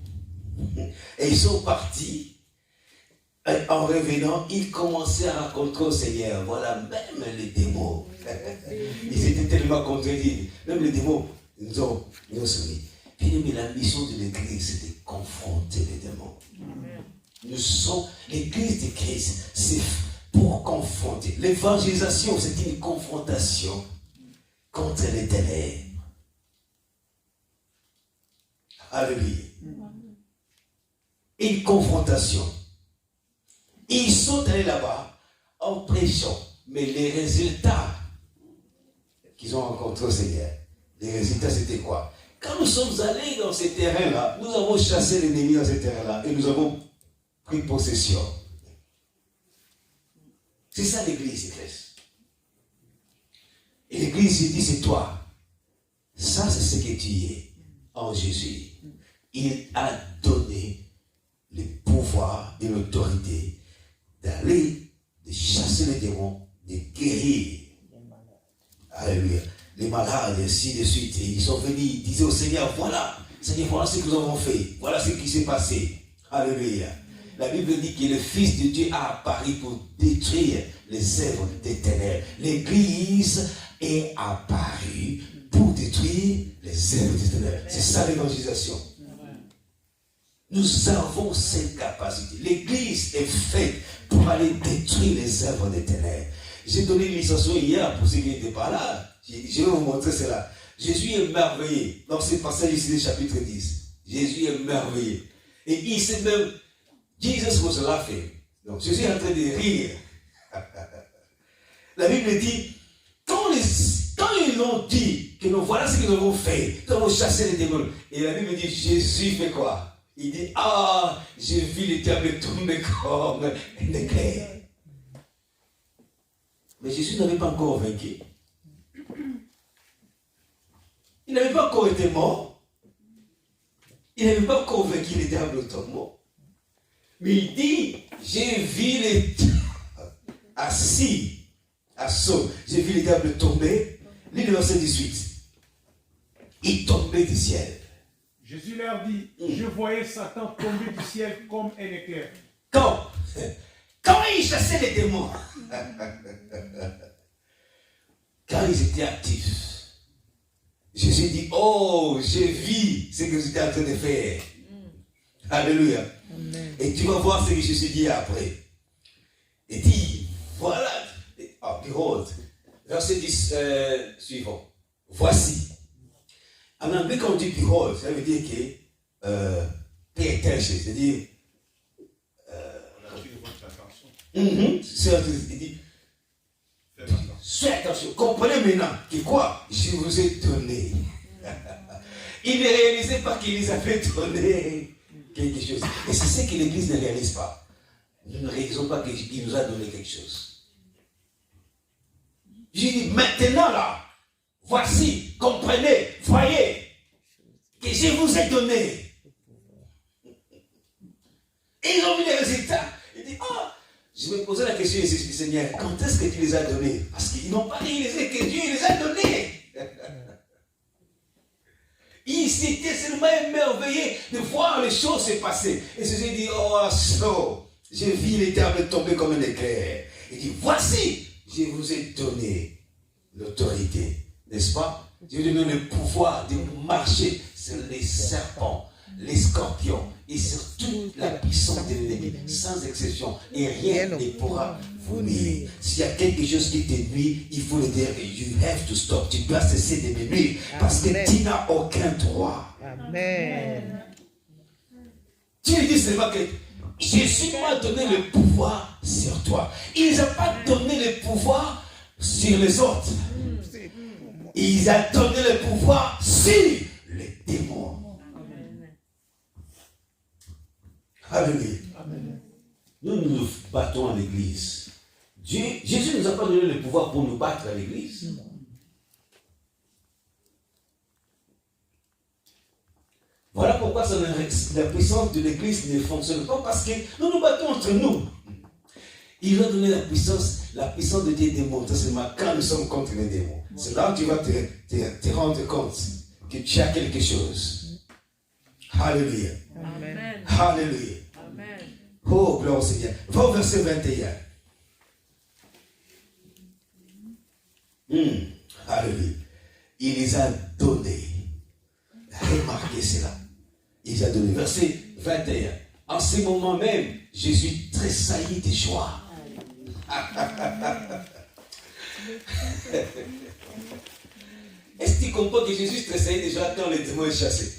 et ils sont partis. Et en revenant, ils commençaient à raconter au Seigneur. Voilà, même les démons. Ils étaient tellement contredits. Même les démons nous ont soumis. Puis, mais la mission de l'Église, c'est de confronter les démons. Nous sommes l'Église de Christ, c'est pour confronter. L'évangélisation, c'est une confrontation contre les ténèbres. Alléluia. Une confrontation. Ils sont allés là-bas en prêchant, mais les résultats qu'ils ont rencontrés au Seigneur, les résultats c'était quoi? Quand nous sommes allés dans ces terrains-là, nous avons chassé l'ennemi dans ces terrains-là et nous avons pris possession. C'est ça l'église, église. Et l'église, il dit, c'est toi. Ça, c'est ce que tu es en Jésus. Il a donné le pouvoir et l'autorité d'aller, de chasser les démons, de guérir. Alléluia. Les malades, et ainsi de suite. Et ils sont venus, ils disaient au Seigneur, voilà, Seigneur, voilà ce que nous avons fait. Voilà ce qui s'est passé. Alléluia. La Bible dit que le Fils de Dieu a apparu pour détruire les œuvres des ténèbres. L'Église est apparue pour détruire les œuvres des ténèbres. C'est ça l'évangélisation. Nous avons cette capacité. L'Église est faite pour aller détruire les œuvres des ténèbres. J'ai donné une illustration hier pour ceux qui n'étaient pas là. Je vais vous montrer cela. Jésus est merveilleux. Dans ce passage ici, chapitre 10. Jésus est merveilleux. Et il s'est même... Jesus was laughing. Donc Jésus est en train de rire. La Bible dit, quand ils ont dit que nous voilà ce que nous avons fait, nous avons chassé les démons. Et la Bible dit, Jésus fait quoi? Il dit, ah, j'ai vu l'Éternel tomber comme un éclair. Mais Jésus n'avait pas encore vaincu. Il n'avait pas encore été mort. Il n'avait pas encore vaincu les diables totalement. Mais il dit, j'ai vu les assis à saut. J'ai vu les diables tomber. Lis le verset 18. Il tombait du ciel. Jésus leur dit, je voyais Satan tomber du ciel comme un éclair. Quand il chassait les démons, quand ils étaient actifs, Jésus dit, oh, j'ai vu ce que vous étiez en train de faire. Alléluia. Amen. Et tu vas voir ce que Jésus dit après. Il dit, voilà, behold, verset 10 suivant. Voici. En anglais, quand on dit behold, ça veut dire que pay attention, c'est-à-dire il dit, faites attention, comprenez maintenant que quoi? Je vous ai donné. Il ne réalisait pas qu'il les avait donné quelque chose. Et c'est ce que l'Église ne réalise pas. Nous ne réalisons pas qu'il nous a donné quelque chose. J'ai dit, maintenant là, voici, comprenez, voyez, que je vous ai donné. Et ils ont vu les résultats. Ils disent, ah, je me posais la question ici, Seigneur, quand est-ce que tu les as donnés? Parce qu'ils n'ont pas réalisé que Dieu les a donnés. Ils s'étaient seulement émerveillés de voir les choses se passer. Et Jésus dit, oh, so, j'ai vu les diables tomber comme un éclair. Il dit, voici, je vous ai donné l'autorité, n'est-ce pas? Je vous ai donné le pouvoir de marcher sur les serpents, les scorpions et sur toute la puissance de l'ennemi, sans exception. Et rien ne pourra vous nuire. S'il y a quelque chose qui te nuit, il faut le dire, you have to stop. Tu dois cesser de me nuire parce que tu n'as aucun droit. Amen. Tu lui dis seulement que Jésus m'a donné le pouvoir sur toi. Il n'a pas donné le pouvoir sur les autres. Il a donné le pouvoir sur les démons. Alléluia. Nous nous battons à l'église. Jésus ne nous a pas donné le pouvoir pour nous battre à l'église. Voilà pourquoi la puissance de l'église ne fonctionne pas, parce que nous nous battons entre nous. Il nous a donné la puissance de Dieu démontrer seulement quand nous sommes contre les démons. C'est là où tu vas te rendre compte que tu as quelque chose. Alléluia. Amen. Alléluia. Amen. Oh, gloire au Seigneur. Va au verset 21. Alléluia. Il les a donnés. Remarquez cela. Il les a donnés. Verset 21. En ce moment même, Jésus tressaillit de joie. Est-ce que tu comprends que Jésus tressaillit de joie quand le démon est chassé?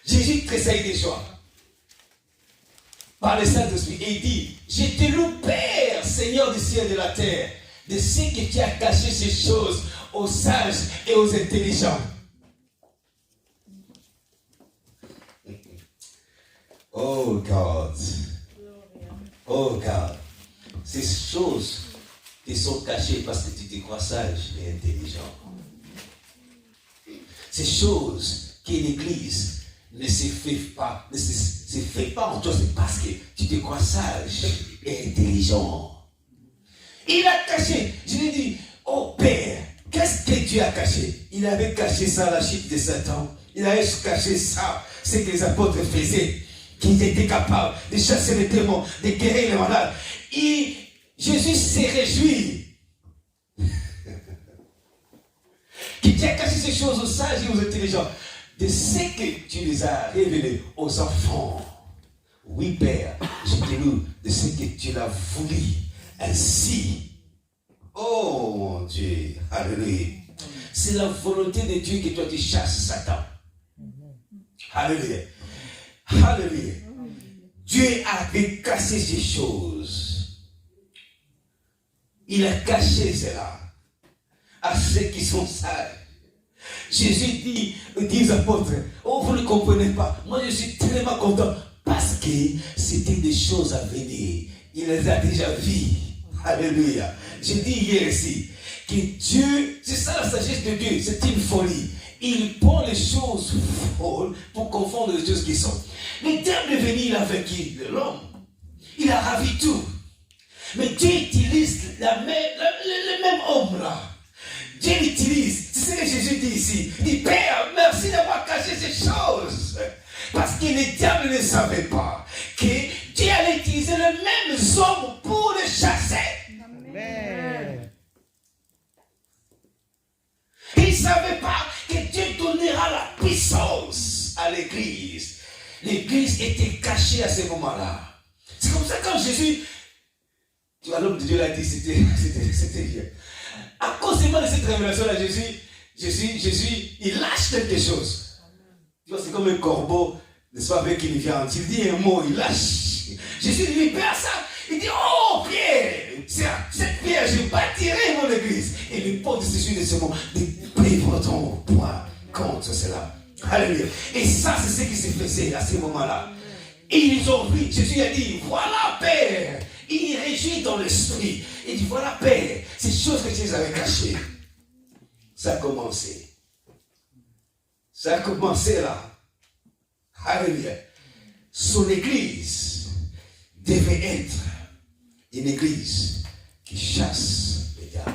Jésus tressaillit de joie par le Saint-Esprit et il dit, je te loue Père, Seigneur du ciel et de la terre, de ce que tu as caché ces choses aux sages et aux intelligents. Oh God. Oh God. ces choses qui sont cachées parce que tu te crois sage et intelligent. Ces choses que l'Église ne se fait pas, en toi, c'est parce que tu te crois sage et intelligent. Il a caché. Je lui ai dit, oh Père, qu'est-ce que Dieu a caché? Il avait caché ça à la chute de Satan. Il avait caché ça, ce que les apôtres faisaient, qu'ils étaient capables de chasser les démons, de guérir les malades. Et Jésus s'est réjoui que Dieu a caché ces choses aux sages et aux intelligents, de ce que tu les as révélés aux enfants. Oui, Père, je te loue de ce que tu l'as voulu ainsi. Oh mon Dieu, alléluia. C'est la volonté de Dieu que toi tu chasses Satan. Alléluia. Alléluia. Dieu avait caché ces choses. Il a caché cela à ceux qui sont sages. Jésus dit aux apôtres, oh vous ne comprenez pas, moi je suis tellement content parce que c'était des choses à venir. Il les a déjà vues. Alléluia. J'ai dit hier ici que Dieu, c'est ça la sagesse de Dieu, c'est une folie. Il prend les choses folles pour confondre les choses qui sont. Le diable est venu, il a vaincu l'homme. Il a ravi tout. Mais Dieu utilise le même homme là. Dieu l'utilise. C'est ce que Jésus dit ici. Il dit, Père, merci d'avoir caché ces choses. Parce que le diable ne savait pas que Dieu allait utiliser le même homme pour le chasser. Amen. Il ne savait pas que Dieu donnera la puissance à l'église. L'église était cachée à ce moment-là. C'est comme ça quand Jésus, tu vois, l'homme de Dieu l'a dit, c'était bien. À cause de cette révélation-là, Jésus, il lâche quelque chose. Tu vois, c'est comme un corbeau, n'est-ce pas, avec une viande. Il dit un mot, il lâche. Jésus lui perd ça. Il dit, oh Pierre, cette pierre, je bâtirai mon église. Et le porte de Jésus de ce mot, déplie ton poids contre cela. Alléluia. Et ça, c'est ce qui s'est passé à ce moment-là. Et ils ont vu, Jésus a dit, voilà Père. Il réjouit dans l'esprit. Il dit, voilà Père, ces choses que tu les avais cachées. Ça a commencé. Ça a commencé là. Alléluia. Son église devait être une église qui chasse les diables.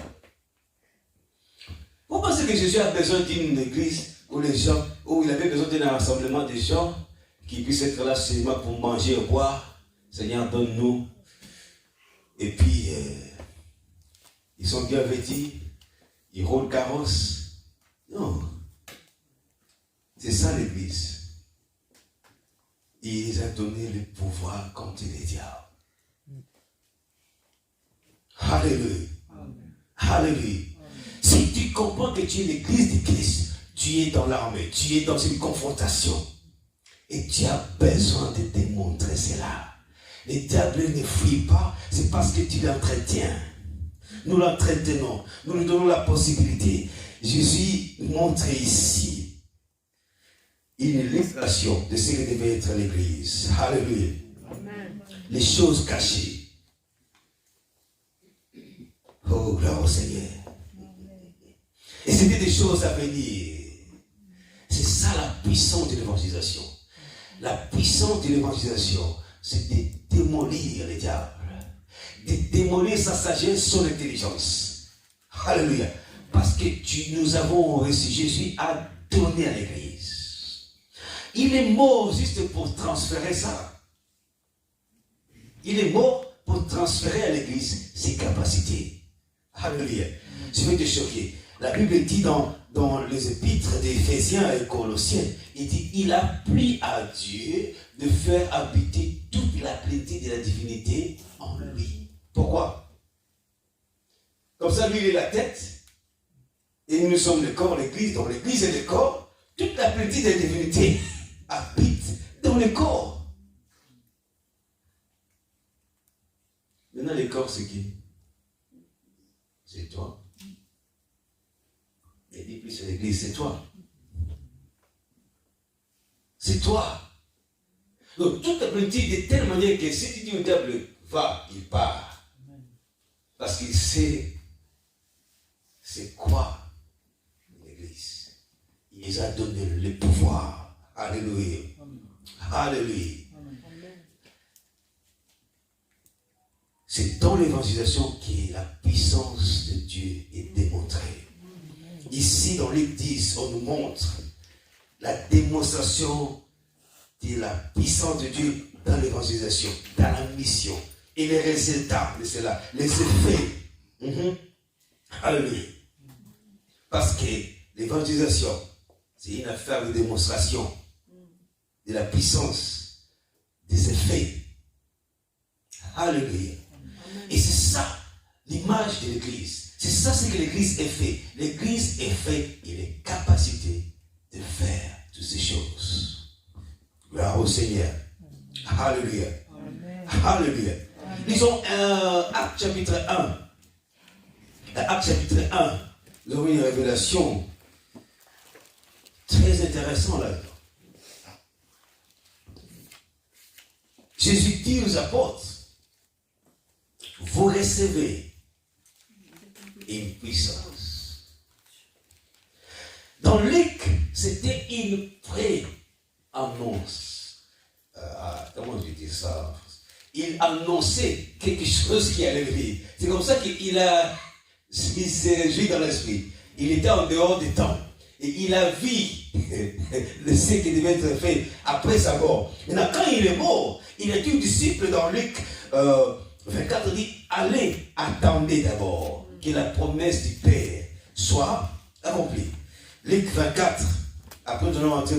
Vous pensez que Jésus a besoin d'une église où les gens, où il avait besoin d'un rassemblement de gens qui puissent être là seulement pour manger et boire? Seigneur, donne-nous. Et puis, ils sont bien vêtus, ils roulent carrosse. Non. C'est ça l'église. Il les a donné le pouvoir contre les diables. Alléluia. Alléluia. Si tu comprends que tu es l'église de Christ, tu es dans l'armée, tu es dans une confrontation. Et tu as besoin de démontrer cela. Les diables ne fuient pas, c'est parce que tu l'entretiens. Nous l'entretenons, nous lui donnons la possibilité. Jésus montre ici une illustration de ce que devait être l'église. Alléluia. Amen. Les choses cachées. Oh, gloire au Seigneur. Et c'était des choses à venir. C'est ça la puissance de l'évangélisation. La puissance de l'évangélisation, c'est de démolir les diables. De démolir sa sagesse, son intelligence. Alléluia. Parce que nous avons reçu, Jésus a donné à l'église. Il est mort juste pour transférer ça. Il est mort pour transférer à l'église ses capacités. Alléluia. Je vais te choquer. La Bible dit dans les épîtres d'Éphésiens et Colossiens, il dit, il a plu à Dieu de faire habiter toute la plénitude de la divinité en lui. Pourquoi? Comme ça, lui, il est la tête, et nous sommes le corps, l'église, donc l'église est le corps, toute la plénitude de la divinité habite dans le corps. Maintenant, le corps, c'est qui? C'est toi. Et dit plus sur l'église, c'est toi. C'est toi. Donc toute la plénitude de telle manière que si tu dis au diable, va, il part. Parce qu'il sait c'est quoi l'Église. Il les a donné le pouvoir. Alléluia. Alléluia. C'est dans l'évangélisation que la puissance de Dieu est démontrée. Ici, dans l'Église, on nous montre la démonstration de la puissance de Dieu dans l'évangélisation, dans la mission, et les résultats de cela, les effets. Alléluia. Parce que l'évangélisation, c'est une affaire de démonstration de la puissance des effets. Alléluia. Et c'est ça l'image de l'Église. C'est ça ce que l'Église est fait. L'Église est faite, il est capacité de faire toutes ces choses. Gloire au Seigneur. Alléluia. Alléluia. Lisons Actes chapitre 1. Actes chapitre 1. Nous avons une révélation très intéressante là-dedans. Jésus dit aux apôtres, vous recevez une puissance. Dans Luc, c'était une pré-annonce. Comment je dis ça? Il annonçait quelque chose qui allait venir. C'est comme ça qu'il s'est réjoui dans l'esprit. Il était en dehors du temps. Et il a vu ce qui devait être fait après sa mort. Maintenant, quand il est mort, il a dit aux disciples dans Luc 24, il dit, allez, attendez d'abord que la promesse du Père soit accomplie. Luc 24, après nous allons entrer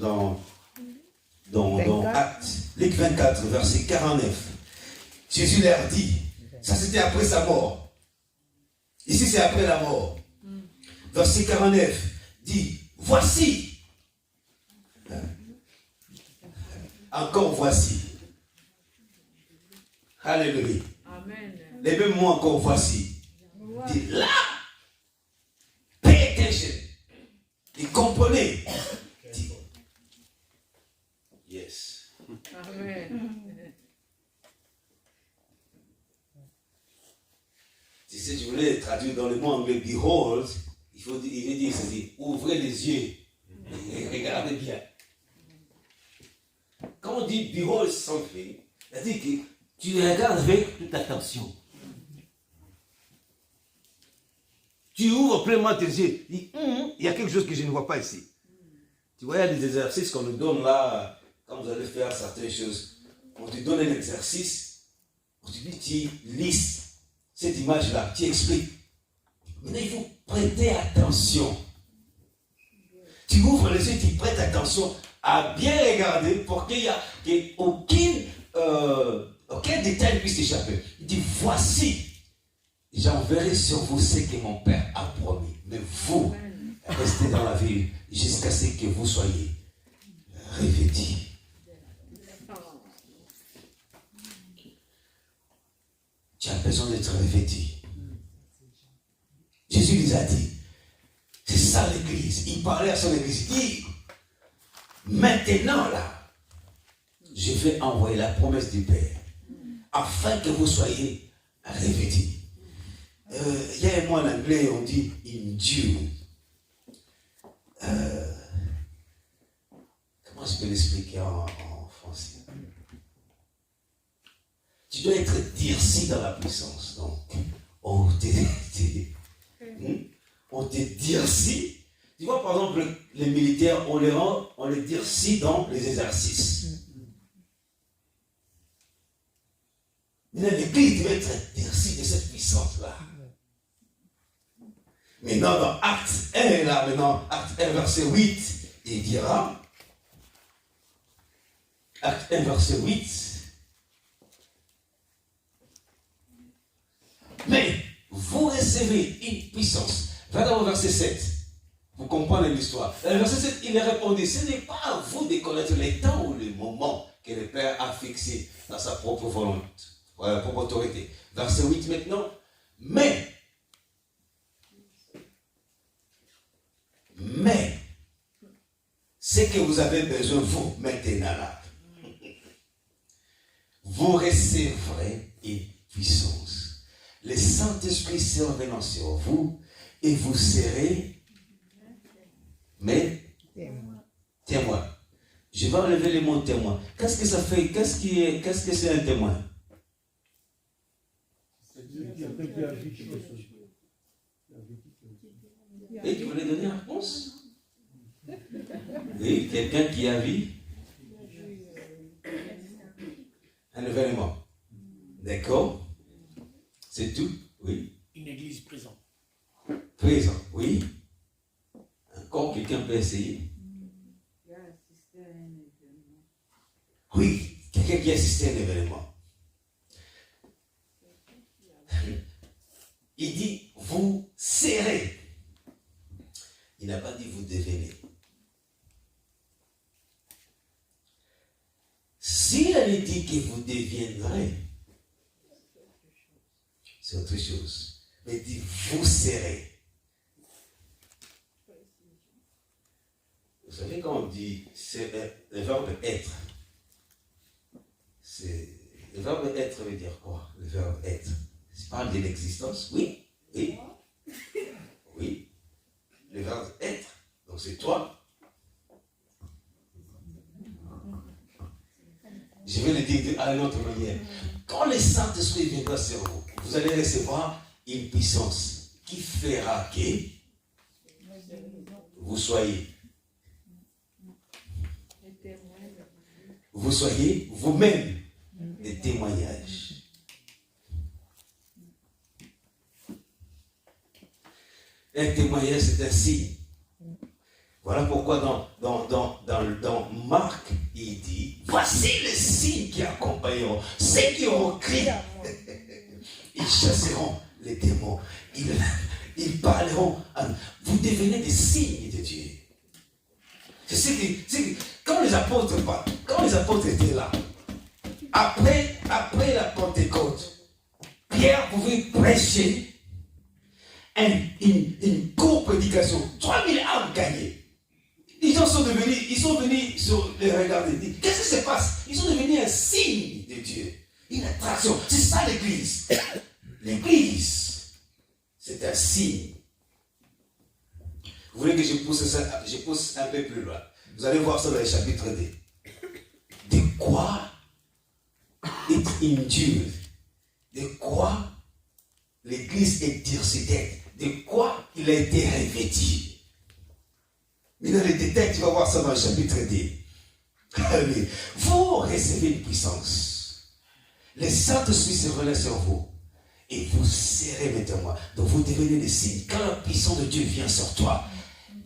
dans Actes. Luc 24, verset 49. Jésus leur dit, ça c'était après sa mort. Ici c'est après la mort. Verset 49 dit, voici. Encore voici. Alléluia. Amen. Les mêmes mots encore voici. Dit là. Pay attention. Dit comprenez. Dit yes. Amen. Si je voulais traduire dans le mot anglais behold, il veut dire ceci, ouvrez les yeux et regardez bien. Quand on dit behold something, c'est-à-dire que tu regardes avec toute attention. Tu ouvres pleinement tes yeux. Tu dis, il y a quelque chose que je ne vois pas ici. Tu vois, il y a des exercices qu'on nous donne là, quand vous allez faire certaines choses. On te donne un exercice, on te dit, tu lis cette image-là, tu expliques. Maintenant, il faut prêter attention. Tu ouvres les yeux, tu prêtes attention à bien regarder pour qu'il n'y ait aucun détail puisse échapper. Il dit, voici, j'enverrai sur vous ce que mon Père a promis. Mais vous, restez dans la ville jusqu'à ce que vous soyez revêtus. Tu as besoin d'être revêtu. Jésus les a dit, c'est ça l'Église. Il parlait à son Église. Il dit, maintenant là, je vais envoyer la promesse du Père afin que vous soyez revêtus. Il y a un mot en anglais, on dit endue. Comment je peux l'expliquer en français? Tu dois être dirci dans la puissance. Donc, on te dirci. Tu vois, par exemple, les militaires, on les dirci dans les exercices. Mais l'Église doit être dirci de cette puissance-là. Maintenant, dans Acte 1, là, Acte 1, verset 8, il dira, Acte 1, verset 8, mais vous recevez une puissance. Va dans le verset 7. Vous comprenez l'histoire. Dans le verset 7, il a répondu, ce n'est pas à vous de connaître le temps ou le moment que le Père a fixé dans sa propre volonté, propre autorité. Verset 8 maintenant. Mais, ce que vous avez besoin, vous, maintenant là, vous recevrez une puissance. le Saint-Esprit survenant sur vous et vous serez mes témoins. Je vais enlever le mot témoin. Qu'est-ce que ça fait? Qu'est-ce que c'est un témoin? Et tu voulais donner une réponse? Oui, quelqu'un qui a vu un événement. D'accord? C'est tout? Oui. Une église présente. Présent, oui. Encore quelqu'un peut essayer? Oui, quelqu'un qui assistait à un événement. Il dit, vous serez. Il n'a pas dit, vous devenez. S'il avait dit que vous deviendrez, c'est autre chose. Mais il dit, vous serez. Vous savez quand on dit, c'est le verbe être. Le verbe être veut dire quoi? Le verbe être. Ça parle de l'existence? Oui. Oui. Oui. Le verbe être. Donc c'est toi. Je vais le dire à une autre manière. Quand le Saint-Esprit viendra sur vous, vous allez recevoir une puissance qui fera que vous soyez vous-même des témoignages. Un témoignage, c'est un signe. Voilà pourquoi dans Marc, il dit, voici les signes qui accompagneront ceux qui auront crié. Ils chasseront les démons. Ils parleront. Vous devenez des signes de Dieu. Quand les apôtres étaient là, après la Pentecôte, Pierre pouvait prêcher une courte prédication, 3000 âmes gagnées. Les gens sont venus sur les regarder. Qu'est-ce qui se passe? Ils sont devenus un signe de Dieu, une attraction. C'est ça l'église. L'église, c'est un signe. Vous voulez que je pousse un peu plus loin? Vous allez voir ça dans le chapitre 2. De quoi est endure? De quoi l'église est intercédée? De quoi il a été revêtu? Mais dans les détails, tu vas voir ça dans le chapitre 2. Vous recevez une puissance. Le Saint-Esprit se relève sur vous. Et vous serez maintenant. Donc vous devenez des signes. Quand la puissance de Dieu vient sur toi,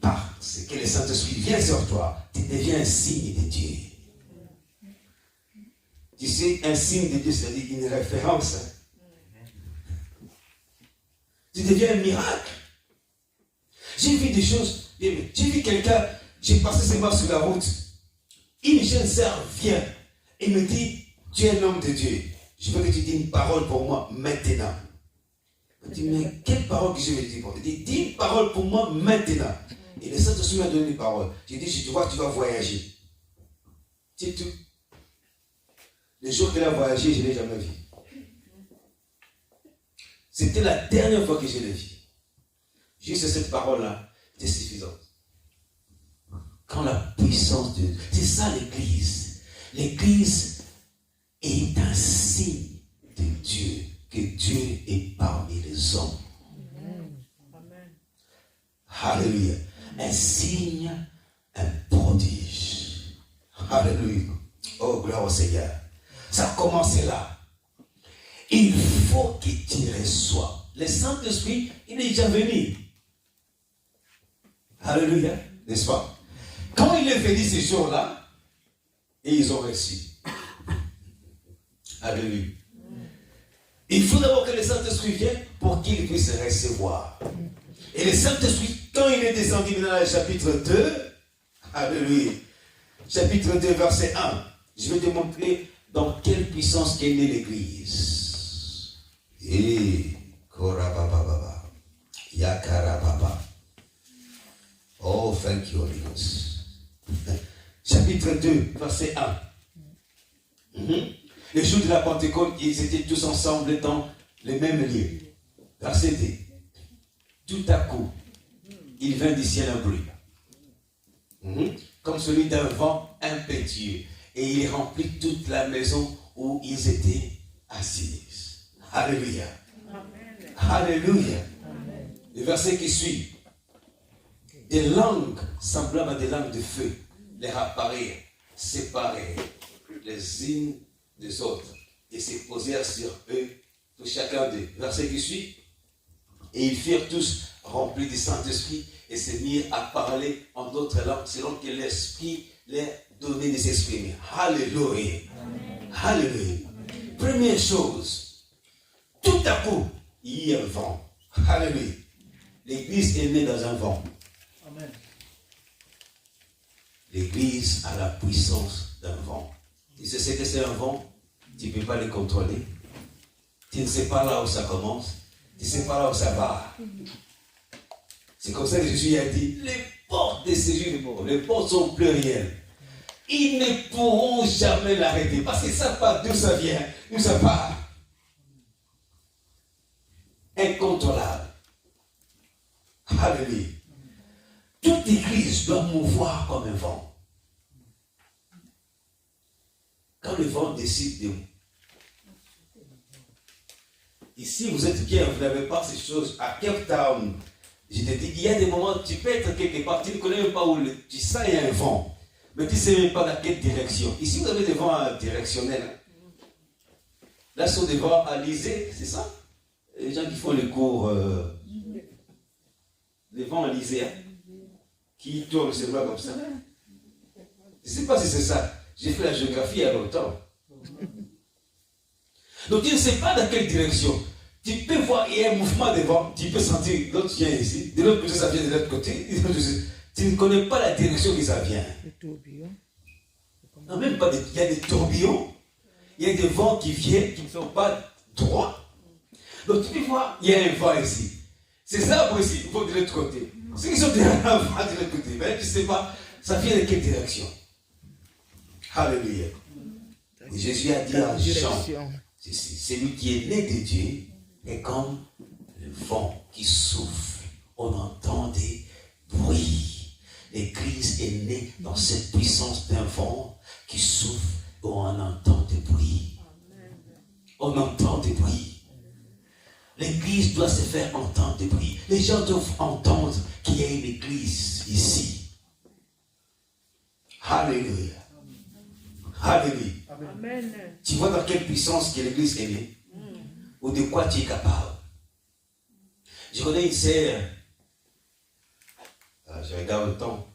parce que le Saint-Esprit vient sur toi, tu deviens un signe de Dieu. Tu sais, un signe de Dieu, c'est-à-dire une référence. Tu deviens un miracle. J'ai vu des choses. J'ai vu quelqu'un, j'ai passé ses mains sur la route. Une jeune sœur vient et me dit, tu es un homme de Dieu. Je veux que tu dises une parole pour moi maintenant. Je dis, mais quelle parole que je vais dire pour toi? Il dit, dis une parole pour moi maintenant. Et le Saint-Esprit m'a donné une parole. J'ai dit, tu vois, tu vas voyager. C'est tout. Le jour qu'elle a voyagé, je ne l'ai jamais vu. C'était la dernière fois que je l'ai vu. Juste cette parole-là était suffisante. Quand la puissance de Dieu, c'est ça l'église. L'église est un signe de Dieu, que Dieu est parmi les hommes. Amen. Alléluia. Un signe, un prodige. Alléluia. Oh, gloire au Seigneur. Ça a commencé là. Il faut que tu reçoives. Le Saint-Esprit, il est déjà venu. Alléluia. N'est-ce pas? Quand il est venu ces jours-là, et ils ont reçu. Alléluia. Il faut d'abord que le Saint-Esprit vienne pour qu'il puisse recevoir. Et le Saint-Esprit, quand il est descendu dans le chapitre 2, alléluia, chapitre 2, verset 1, je vais te montrer dans quelle puissance qu'est née l'église. Et Korabababa, Yakarababa. Oh, thank you, Holy Ghost. Chapitre 2, verset 1. Le jour de la Pentecôte, ils étaient tous ensemble dans le même lieu. Verset 2. Tout à coup, il vint du ciel un bruit, comme celui d'un vent impétueux, et il remplit toute la maison où ils étaient assis. Alléluia. Amen. Alléluia. Le verset qui suit. Des langues semblables à des langues de feu les apparurent, séparées les unes des autres, et se posèrent sur eux, tout chacun d'eux. Verset qui suit. Et ils furent tous remplis du Saint-Esprit et se mirent à parler en d'autres langues selon que l'Esprit leur donnait de s'exprimer. Alléluia. Alléluia. Première chose, tout à coup, il y a un vent. Alléluia. L'église est née dans un vent. Amen. L'église a la puissance d'un vent. Tu sais ce que c'est un vent? Tu ne peux pas le contrôler. Tu ne sais pas là où ça commence. Tu ne sais pas là où ça va. C'est comme ça que Jésus a dit, les portes de séjour, les portes sont plurielles. Ils ne pourront jamais l'arrêter. Parce qu'ils ne savent pas d'où ça vient, d'où ça part. Incontrôlable. Alléluia. Toute église doit mouvoir comme un vent. Quand le vent décide de... Ici, vous êtes bien, vous n'avez pas ces choses. À Cape Town, je te dis, il y a des moments où tu peux être quelque part, tu ne connais même pas où tu sens qu'il y a un vent, mais tu ne sais même pas dans quelle direction. Ici, vous avez des vents directionnels. Là, ce sont des vents alizés, c'est ça? Les gens qui font les cours, les vents alizés, qui tournent, c'est pas comme ça. Je ne sais pas si c'est ça. J'ai fait la géographie il y a longtemps. Donc tu ne sais pas dans quelle direction. Tu peux voir, il y a un mouvement de vent, tu peux sentir, l'autre vient ici, de l'autre côté ça vient de l'autre côté. Tu ne connais pas la direction que ça vient. Non, même pas, il y a des tourbillons, il y a des vents qui viennent, qui ne sont pas droits. Donc tu peux voir, il y a un vent ici. Ces arbres ici, ils vont de l'autre côté. Ceux qui sont derrière un vent de l'autre côté, mais tu ne sais pas, ça vient de quelle direction. Alléluia. Et Jésus a dit à Jean, celui qui est né de Dieu est comme le vent qui souffle. On entend des bruits. L'Église est née dans cette puissance d'un vent qui souffle où on entend des bruits. On entend des bruits. L'Église doit se faire entendre des bruits. Les gens doivent entendre qu'il y a une Église ici. Alléluia. Alléluia. Amen. Tu vois dans quelle puissance que l'Église est née? Ou de quoi tu es capable? Je connais une sœur, je regarde le temps,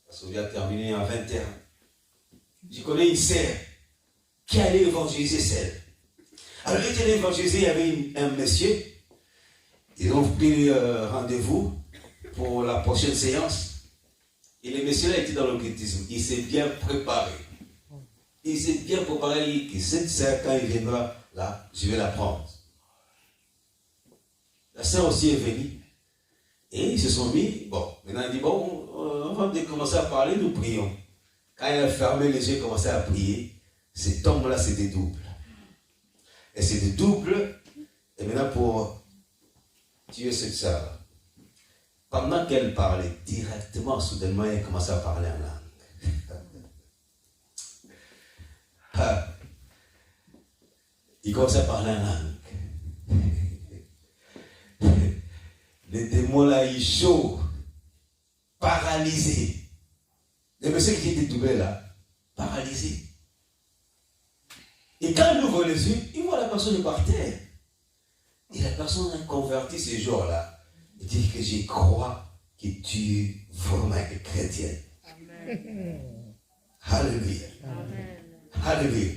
parce qu'on vient de terminer en 21. Je connais une sœur qui allait évangéliser celle. Alors, elle était évangéliser, il y avait un monsieur, ils ont pris rendez-vous pour la prochaine séance, et le monsieur-là était dans l'occultisme, il s'est bien préparé. Il s'est bien préparé, que cette sœur, quand il viendra là, je vais la prendre. La sœur aussi est venue. Et ils se sont mis, bon, maintenant il dit, bon, avant de commencer à parler, nous prions. Quand il a fermé les yeux et commencé à prier, cet homme-là, c'était double. Et c'était double, et maintenant pour tuer cette sœur, pendant qu'elle parlait, directement, soudainement, elle a commencé à parler en langue. Il commence à parler en langue. Le démon là, il est chaud, paralysé. Le monsieur qui était doublé là, paralysé. Et quand il ouvre les yeux, il voit la personne par terre. Et la personne a converti ce jour-là. Il dit que je crois que tu es vraiment chrétienne. Amen. Alléluia. Amen. Alléluia.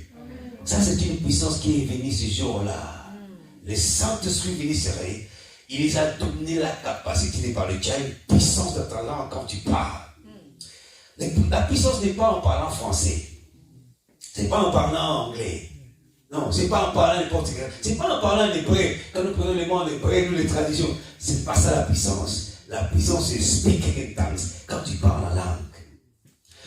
Ça, c'est une puissance qui est venue ce jour-là. Le Saint-Esprit est venu serrer. Il les a donné la capacité de parler. Tu as une puissance de ta langue quand tu parles. La puissance n'est pas en parlant français. Ce n'est pas en parlant anglais. Non, ce n'est pas en parlant portugais. Ce n'est pas en parlant hébreu. Quand nous prenons les mots en hébreu, nous les traditions. Ce n'est pas ça la puissance. La puissance, c'est speaking in tongues. Quand tu parles en langue.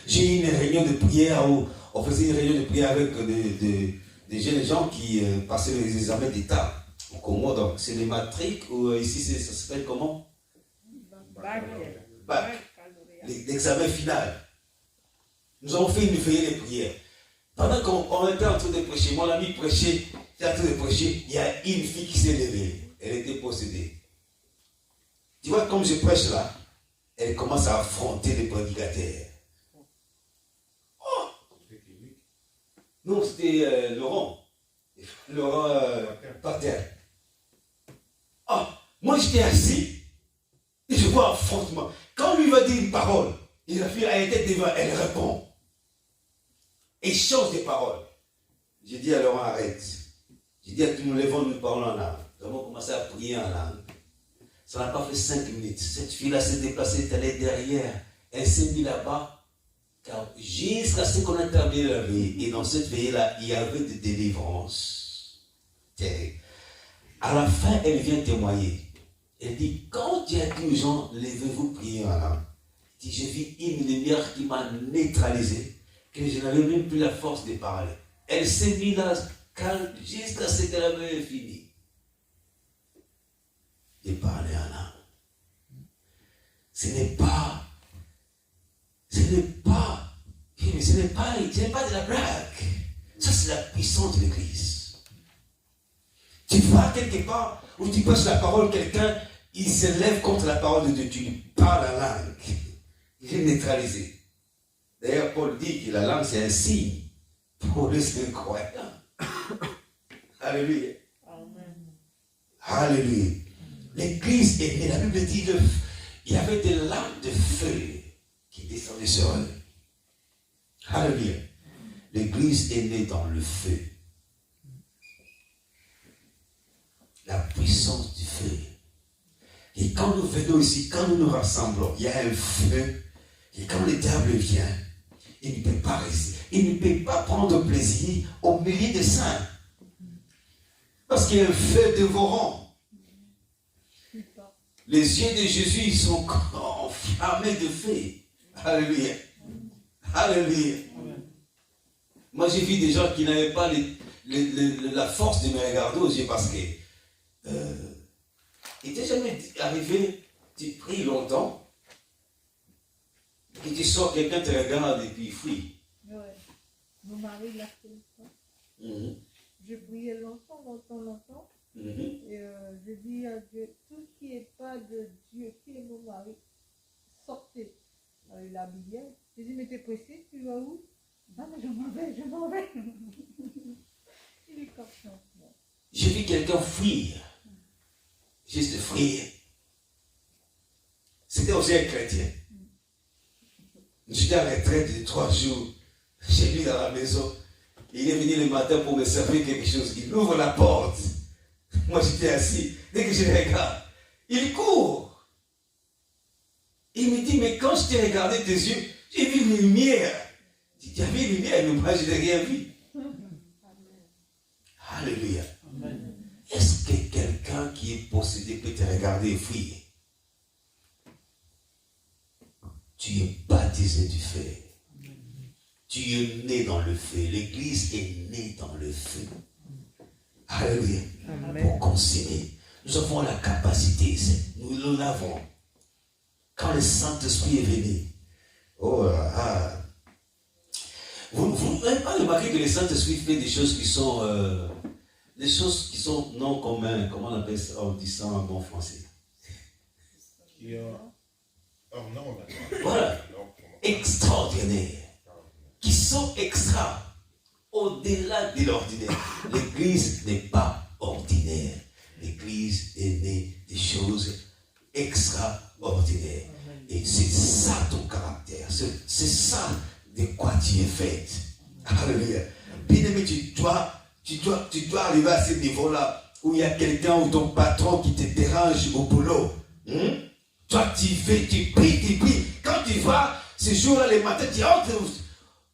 J'ai eu une réunion de prière où on faisait une réunion de prière avec des jeunes gens qui passaient les examens d'État. Comment donc? C'est les matriques ou ici ça s'appelle comment? Bac. L'examen final. Nous avons fait une veillée de prière. Pendant qu'on était en train de prêcher, mon ami prêchait, était en train de prêcher, il y a une fille qui s'est levée. Elle était possédée. Tu vois, comme je prêche là, elle commence à affronter les prédicateurs. Oh! Non, c'était Laurent. Laurent Pater. Oh, moi j'étais assis et je vois un affrontement. Quand lui va dire une parole, et la fille a été devant, elle répond. Échange des paroles. J'ai dit à Laurent, arrête. J'ai dit à tous nous levons, nous parlons en langue. Nous avons commencé à prier en langue. Ça n'a pas fait 5 minutes. Cette fille-là s'est déplacée, elle est allée derrière. Elle s'est mise là-bas. Car jusqu'à ce qu'on ait terminé la veille. Et dans cette veille-là, il y avait des délivrances terribles. À la fin, elle vient témoigner. Elle dit, quand tu as dit aux gens, levez-vous, priez en langue. Elle dit, j'ai vu une lumière qui m'a neutralisé. Que je n'avais même plus la force de parler. Elle s'est mise là, calme, jusqu'à ce qu'elle avait fini de parler en langue. Ce n'est pas de la blague. Ça, c'est la puissance de l'Église. Tu vas quelque part où tu passes la parole, quelqu'un, il se lève contre la parole de Dieu, tu lui parles la langue. Il est neutralisé. D'ailleurs, Paul dit que la langue, c'est un signe pour les croyants. Alléluia. Amen. Alléluia. L'Église est née. La Bible dit il y avait des lampes de feu qui descendaient sur eux. Alléluia. L'Église est née dans le feu. La puissance du feu. Et quand nous venons ici, quand nous nous rassemblons, il y a un feu. Et quand le diable vient, il ne peut pas résister. Il ne peut pas prendre plaisir au milieu des saints. Parce qu'il y a un feu dévorant. Les yeux de Jésus, ils sont enflammés de feu. Alléluia. Alléluia. Moi, j'ai vu des gens qui n'avaient pas la force de me regarder aux yeux parce que il t'est jamais arrivé, tu pries longtemps, et tu sors, quelqu'un te regarde et puis il fuit. Ouais. Mon mari l'a fait une fois. Je priais longtemps. Et je dis à Dieu, tout ce qui n'est pas de Dieu, qui est mon mari, sortez. Alors, il habillait. J'ai dit, mais t'es pressé, tu vas où? Ah, mais je m'en vais. Il est comme ça. J'ai vu quelqu'un fuir. Juste fuir. C'était aussi un chrétien. J'étais en retraite de 3 jours. Chez lui dans la maison. Il est venu le matin pour me servir quelque chose. Il ouvre la porte. Moi j'étais assis. Dès que je le regarde, il court. Il me dit, mais quand je t'ai regardé tes yeux, j'ai vu une lumière. Je dis, tu as vu une lumière, mais moi je n'ai rien vu. Alléluia. Amen. Est-ce que quelqu'un qui est possédé peut te regarder et fuir? Tu es baptisé du feu. Tu es né dans le feu. L'Église est née dans le feu. Alléluia. Pour consumer. Nous avons la capacité. Nous l'avons. Quand le Saint-Esprit est venu. Vous n'avez pas remarqué que le Saint-Esprit fait des choses qui sont non communes. Comment on appelle ça en disant en bon français? Voilà. Extraordinaires. Qui sont extra. Au-delà de l'ordinaire. L'Église n'est pas ordinaire. L'Église est née des choses extraordinaires. Et c'est ça ton caractère. C'est ça de quoi tu es fait. Alléluia. Bien aimé, tu dois arriver à ce niveau-là où il y a quelqu'un ou ton patron qui te dérange au boulot. Toi, tu pries. Quand tu vois, ce jour-là, le matin, tu entres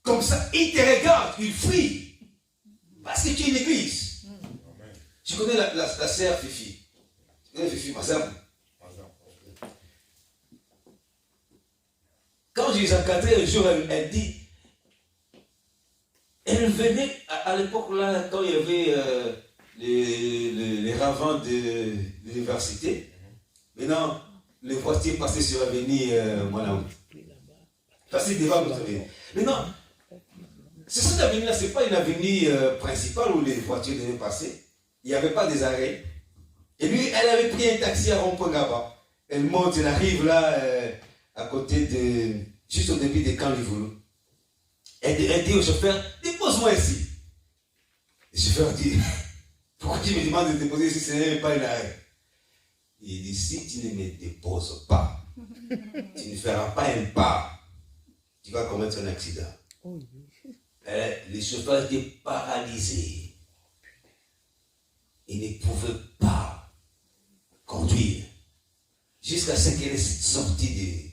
comme ça, il te regarde, il fuit. Parce que tu es une église. Je connais la sœur Fifi. Tu connais Fifi, ma sœur? Quand je les encadrais un jour, elle dit, elle venait, à l'époque là, quand il y avait les ravins de l'université. Maintenant, les voitures passaient sur l'avenue Monaout. Passaient devant notre avenue. Maintenant, cette avenue-là, ce n'est pas une avenue principale où les voitures devaient passer. Il n'y avait pas des arrêts. Et lui, elle avait pris un taxi à Rond-Point-Gaba. Elle monte, elle arrive là, à côté de... juste au début de Camp Livoulou. Elle dit au chauffeur, dépose-moi ici. Le chauffeur dit, pourquoi tu me demandes de déposer ici, ce n'est pas une arrêt? Il dit, si tu ne me déposes pas, tu ne feras pas un pas, tu vas commettre un accident. Le chauffeur était paralysé. Il ne pouvait pas conduire jusqu'à ce qu'elle est sortie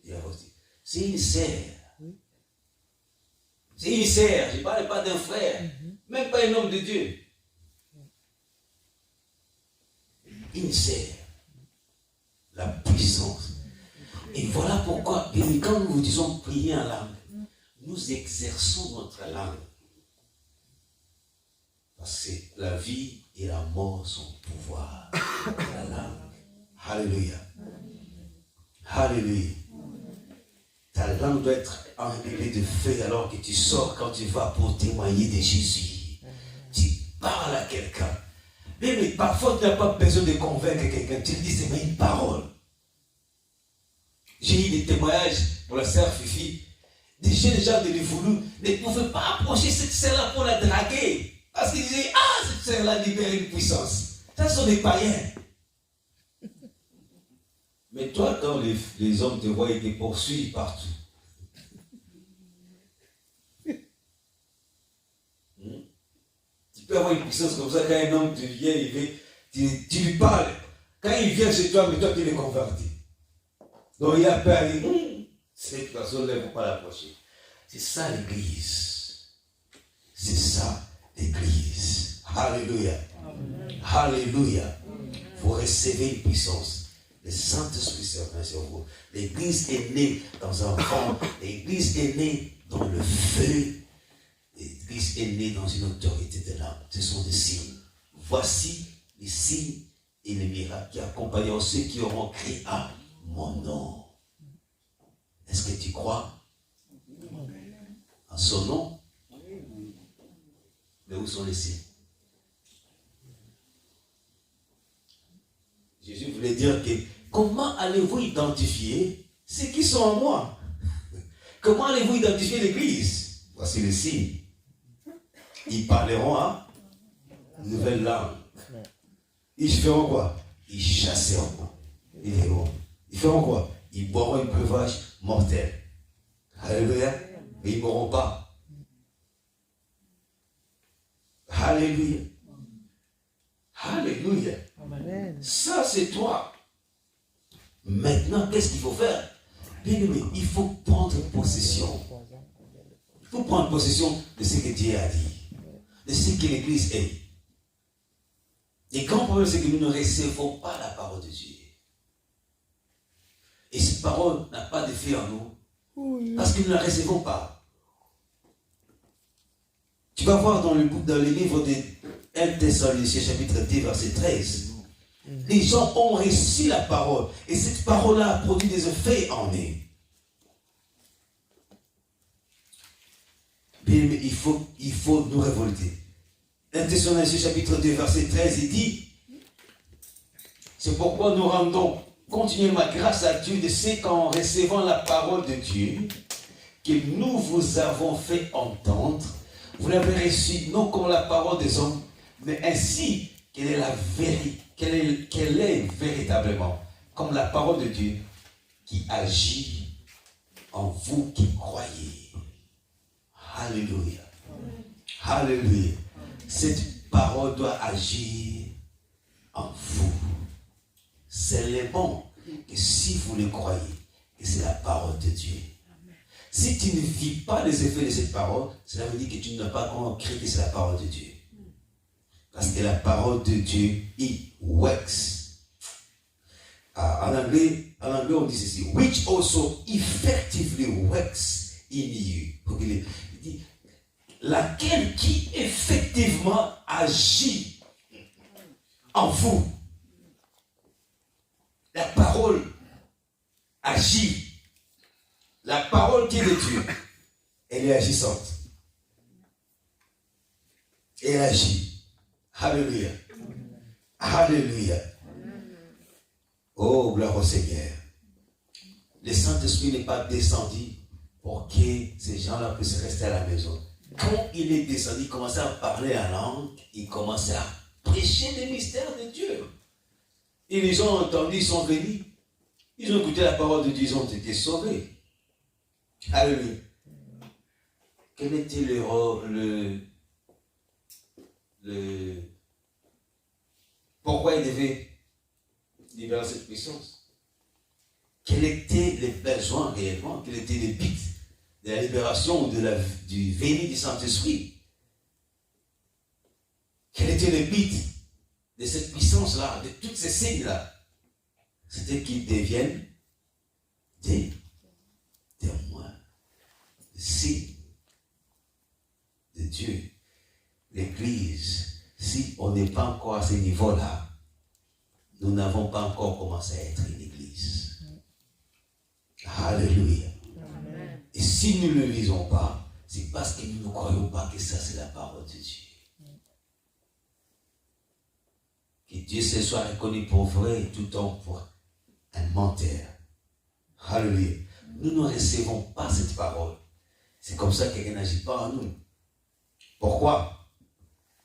de la voiture. C'est une sœur. C'est une sœur. Je ne parle pas d'un frère, même pas un homme de Dieu. Une sœur. La puissance. Et voilà pourquoi, quand nous vous disons prier en langue, nous exerçons notre langue. Parce que la vie et la mort sont au pouvoir de la langue. Alléluia. Alléluia. Ta langue doit être enrobée de feu alors que tu sors quand tu vas pour témoigner de Jésus. Tu parles à quelqu'un. Mais parfois tu n'as pas besoin de convaincre quelqu'un. Tu lui dis c'est une parole. J'ai eu des témoignages pour la sœur Fifi. Des jeunes gens de Livoulou ne pouvaient pas approcher cette sœur-là pour la draguer. Parce qu'ils disaient, ah, cette sœur-là libère une puissance. Ça sont des païens. Mais toi, quand les hommes te voient, ils te poursuivent partout. Tu peux avoir une puissance comme ça, quand un homme te vient, tu lui parles. Quand il vient chez toi, mais toi tu les convertis. Donc il a peur, il dit, cette personne-là, il ne faut pas l'approcher. C'est ça l'église. C'est ça l'église. Alléluia. Amen. Alléluia. Vous recevez une puissance. Le Saint-Esprit se met sur vous. L'église est née dans un vent. L'église est née dans le feu. L'église est née dans une autorité de l'âme. Ce sont des signes. Voici les signes et les miracles qui accompagneront ceux qui auront crié à mon nom. Est-ce que tu crois en son nom? Mais où sont les signes? Jésus voulait dire que comment allez-vous identifier ceux qui sont en moi? Comment allez-vous identifier l'église? Voici les signes. Ils parleront à nouvelle langue. Ils feront quoi? Ils chasseront. Ils feront quoi? Ils boiront un breuvage mortel. Alléluia. Mais ils ne mourront pas. Alléluia. Alléluia. Amen. Ça, c'est toi. Maintenant, qu'est-ce qu'il faut faire? Bien aimé, il faut prendre possession. Il faut prendre possession de ce que Dieu a dit, de ce que l'Église est. Et le grand problème, c'est que nous ne recevons pas la parole de Dieu. Et cette parole n'a pas d'effet en nous, parce que nous ne la recevons pas. Tu vas voir dans le livre de 1 Thessaloniciens chapitre 2, verset 13. Les gens ont reçu la parole, et cette parole-là a produit des effets en eux. Bien, mais il faut nous révolter. 1 Thessaloniciens chapitre 2, verset 13, il dit, c'est pourquoi nous rendons continuellement grâce à Dieu de ce qu'en recevant la parole de Dieu, que nous vous avons fait entendre, vous l'avez reçue non comme la parole des hommes, mais ainsi qu'elle est la vérité, qu'elle est véritablement comme la parole de Dieu qui agit en vous qui croyez. Alléluia. Alléluia. Cette parole doit agir en vous. C'est le bon que si vous le croyez, que c'est la parole de Dieu. Si tu ne vis pas les effets de cette parole, cela veut dire que tu n'as pas compris que c'est la parole de Dieu. Parce que la parole de Dieu, it works. En anglais, on dit ceci, which also effectively works in you. Il dit, laquelle qui effectivement agit en vous. La parole agit. La parole qui est de Dieu, elle est agissante. Et elle agit. Alléluia. Alléluia. Oh, gloire au Seigneur. Le Saint-Esprit n'est pas descendu pour que ces gens-là puissent rester à la maison. Quand il est descendu, il commençait à parler en langue, il commençait à prêcher les mystères de Dieu. Et les gens ont entendu, ils sont venus. Ils ont écouté la parole de Dieu, ils ont été sauvés. Alléluia. Quel était pourquoi il devait libérer cette puissance? Quels étaient les besoins réellement? Quel était le but de la libération du venu du Saint-Esprit? Quel était le but de cette puissance-là, de toutes ces signes-là? C'était qu'ils deviennent des témoins, des signes de Dieu. L'Église, si on n'est pas encore à ce niveau-là, nous n'avons pas encore commencé à être une Église. Alléluia. Amen. Et si nous ne le lisons pas, c'est parce que nous ne croyons pas que ça c'est la parole de Dieu. Que Dieu se soit reconnu pour vrai et tout homme pour un menteur. Alléluia. Nous ne recevons pas cette parole. C'est comme ça qu'elle n'agit pas en nous. Pourquoi?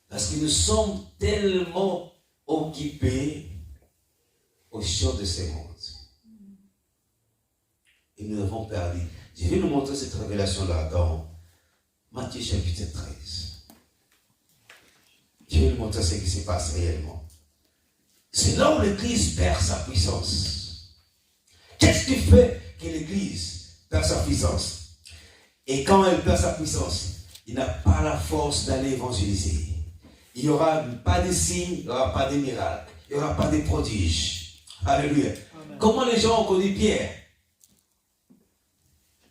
Parce que nous sommes tellement occupés aux choses de ce monde. Et nous avons perdu. Je vais nous montrer cette révélation-là dans Matthieu chapitre 13. Je vais nous montrer ce qui se passe réellement. C'est là où l'Église perd sa puissance. Qu'est-ce qui fait que l'Église perd sa puissance? Et quand elle perd sa puissance, il n'a pas la force d'aller évangéliser. Il n'y aura pas de signes, il n'y aura pas de miracles, il n'y aura pas de prodiges. Alléluia. Amen. Comment les gens ont connu Pierre?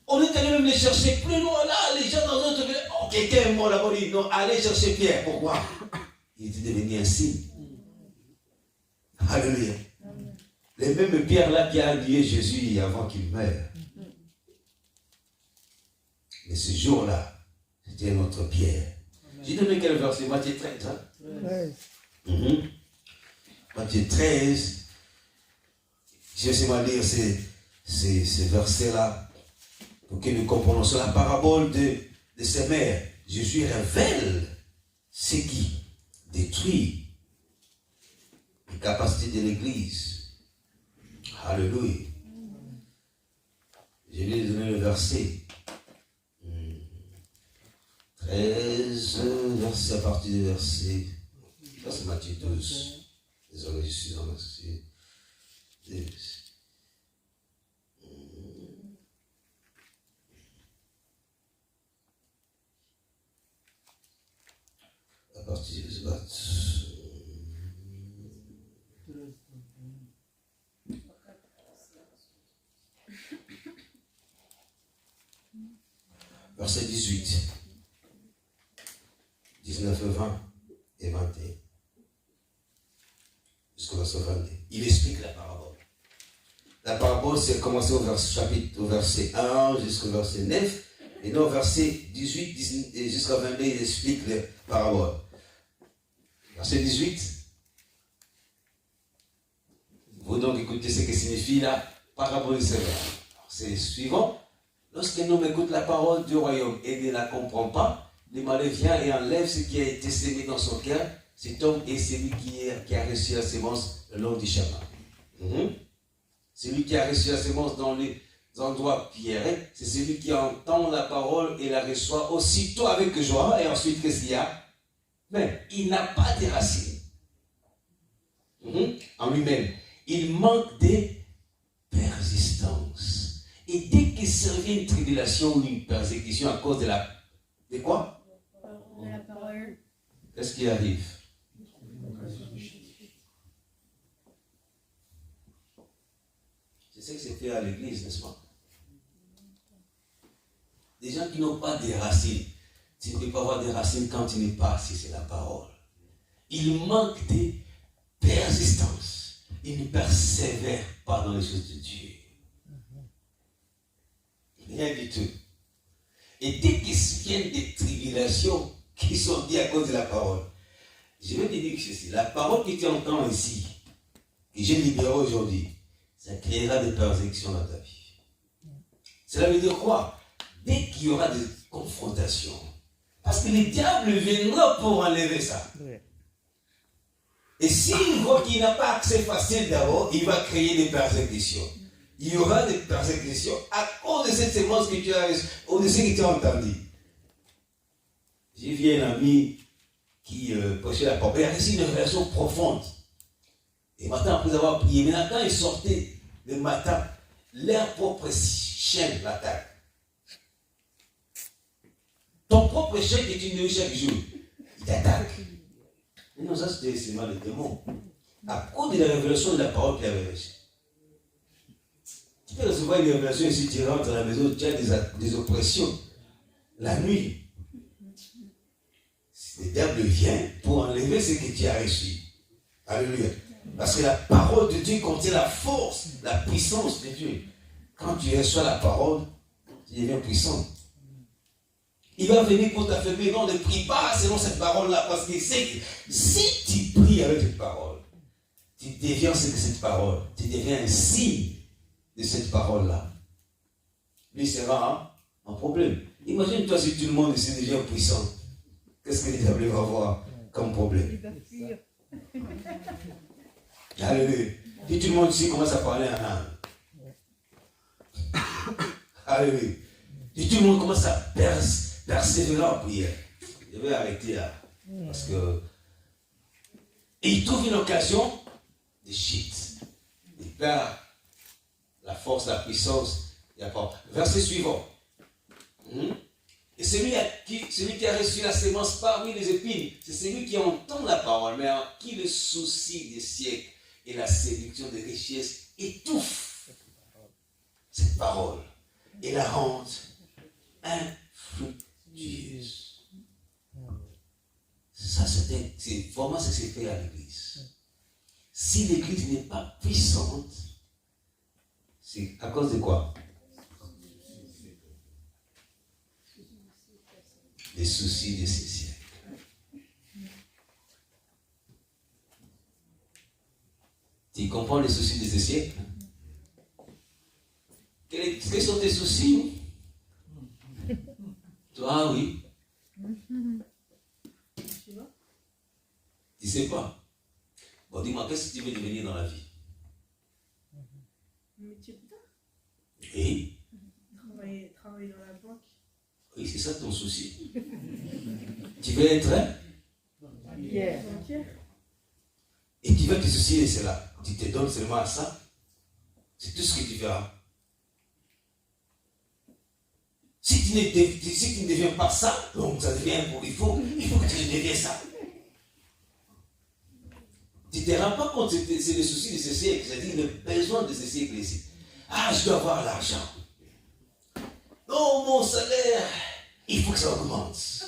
On est allé même les chercher plus loin là, les gens dans d'autres villes. Oh, quelqu'un est mort là-bas, dit non, allez chercher Pierre. Pourquoi? Il était devenu un signe. Alléluia. Amen. Les mêmes Pierre là qui a lié Jésus avant qu'il meure. Mais ce jour-là, c'était notre Pierre. J'ai donné quel verset? Matthieu 13. Hein? Matthieu 13. Je vais essayer de lire ces versets-là pour que nous comprenions. Sur la parabole de ces mères, Jésus révèle ce qui détruit les capacités de l'Église. Alléluia. Je vais donner le verset. 13, verset, à partir du verset. Ça, c'est Matthieu 12. Désolé, je suis dans verset 12. À partir du verset. Verset 18. 19, 20 et 21. Jusqu'au verset 22. Il explique la parabole. La parabole, c'est commencé au verset 1 jusqu'au verset 9. Et non, verset 18 jusqu'à 22, il explique la parabole. Verset 18. Vous donc écoutez ce que signifie la parabole du Seigneur. C'est suivant. Lorsqu'un homme écoute la parole du royaume et ne la comprend pas, le malheur vient et enlève ce qui a été sémé dans son cœur. Cet homme est celui qui a reçu la sémence le long du chemin. Celui qui a reçu la sémence dans les endroits pierreux, c'est celui qui entend la parole et la reçoit aussitôt avec joie. Et ensuite, qu'est-ce qu'il y a? Mais il n'a pas de racines en lui-même. Il manque de persistance. Et dès qu'il survient une tribulation ou une persécution à cause de quoi? La parole. Qu'est-ce qui arrive? C'est ce qui s'est fait à l'église, n'est-ce pas? Des gens qui n'ont pas de racines. Tu ne peux pas avoir des racines quand tu n'es pas assis, c'est la parole. il manque de persistance. Il ne persévère pas dans les choses de Dieu. Rien du tout. Et dès qu'ils viennent des tribulations qui sont dites à cause de la parole, je vais te dire que ceci, la parole que tu entends ici, que j'ai libérée aujourd'hui, ça créera des persécutions dans ta vie. Cela veut dire quoi? Dès qu'il y aura des confrontations, parce que le diable viendra pour enlever ça. Et s'il voit qu'il n'a pas accès facile d'abord, il va créer des persécutions. Il y aura des persécutions à cause de cette sémence que tu as reçue, ou de ce que tu as entendu. J'ai vu un ami qui prêchait la parole. Il a reçu une révélation profonde. Et matin, après avoir prié, maintenant, quand il sortait le matin, leur propre chien l'attaque. Ton propre chien que tu nourris chaque jour, il t'attaque. Mais non, ça c'était seulement le démon. À cause de la révélation de la parole qu'il avait reçue. Tu peux recevoir une révélation ici, tu rentres à la maison, tu as des oppressions. La nuit, le diable vient pour enlever ce que tu as reçu. Alléluia. Parce que la parole de Dieu contient la force, la puissance de Dieu. Quand tu reçois la parole, tu deviens puissant. Il va venir pour t'affaiblir. Non, ne prie pas selon cette parole-là. Parce que si tu pries avec cette parole, tu deviens ce que cette parole. Tu deviens un signe de cette parole-là. Lui sera un problème. Imagine-toi si tout le monde ici devient puissant. Qu'est-ce que le diable va avoir comme problème? Il va fuir. Alléluia. Si tout le monde ici commence à parler en langue. Alléluia. Si tout le monde commence à persévérer en prière. Je vais arrêter là. Parce que. Et il trouve une occasion de shit. Il perd la force, la puissance. Verset suivant. Et celui qui a reçu la sémence parmi les épines, c'est celui qui entend la parole, mais en qui le souci des siècles et la séduction des richesses étouffent cette parole et la rendent infructueuse. Ça, c'est vraiment ce que c'est fait à l'église. Si l'église n'est pas puissante, c'est à cause de quoi? Les soucis de ces siècles. Tu comprends les soucis de ces siècles? Quels sont tes soucis? Toi, oui. Tu sais pas. Bon, dis-moi, qu'est-ce que tu veux devenir dans la vie? Et? Travailler dans la banque. Oui, c'est ça ton souci. Tu veux être Banquière. et tu veux te soucier de cela. Tu te donnes seulement à ça. C'est tout ce que tu feras. Si tu ne deviens pas ça, donc ça devient il faut que tu deviennes ça. Tu ne te rends pas compte, c'est le souci de ce siècle, c'est-à-dire le besoin de ce siècle ici. Ah, je dois avoir l'argent. Non, mon salaire, il faut que ça augmente.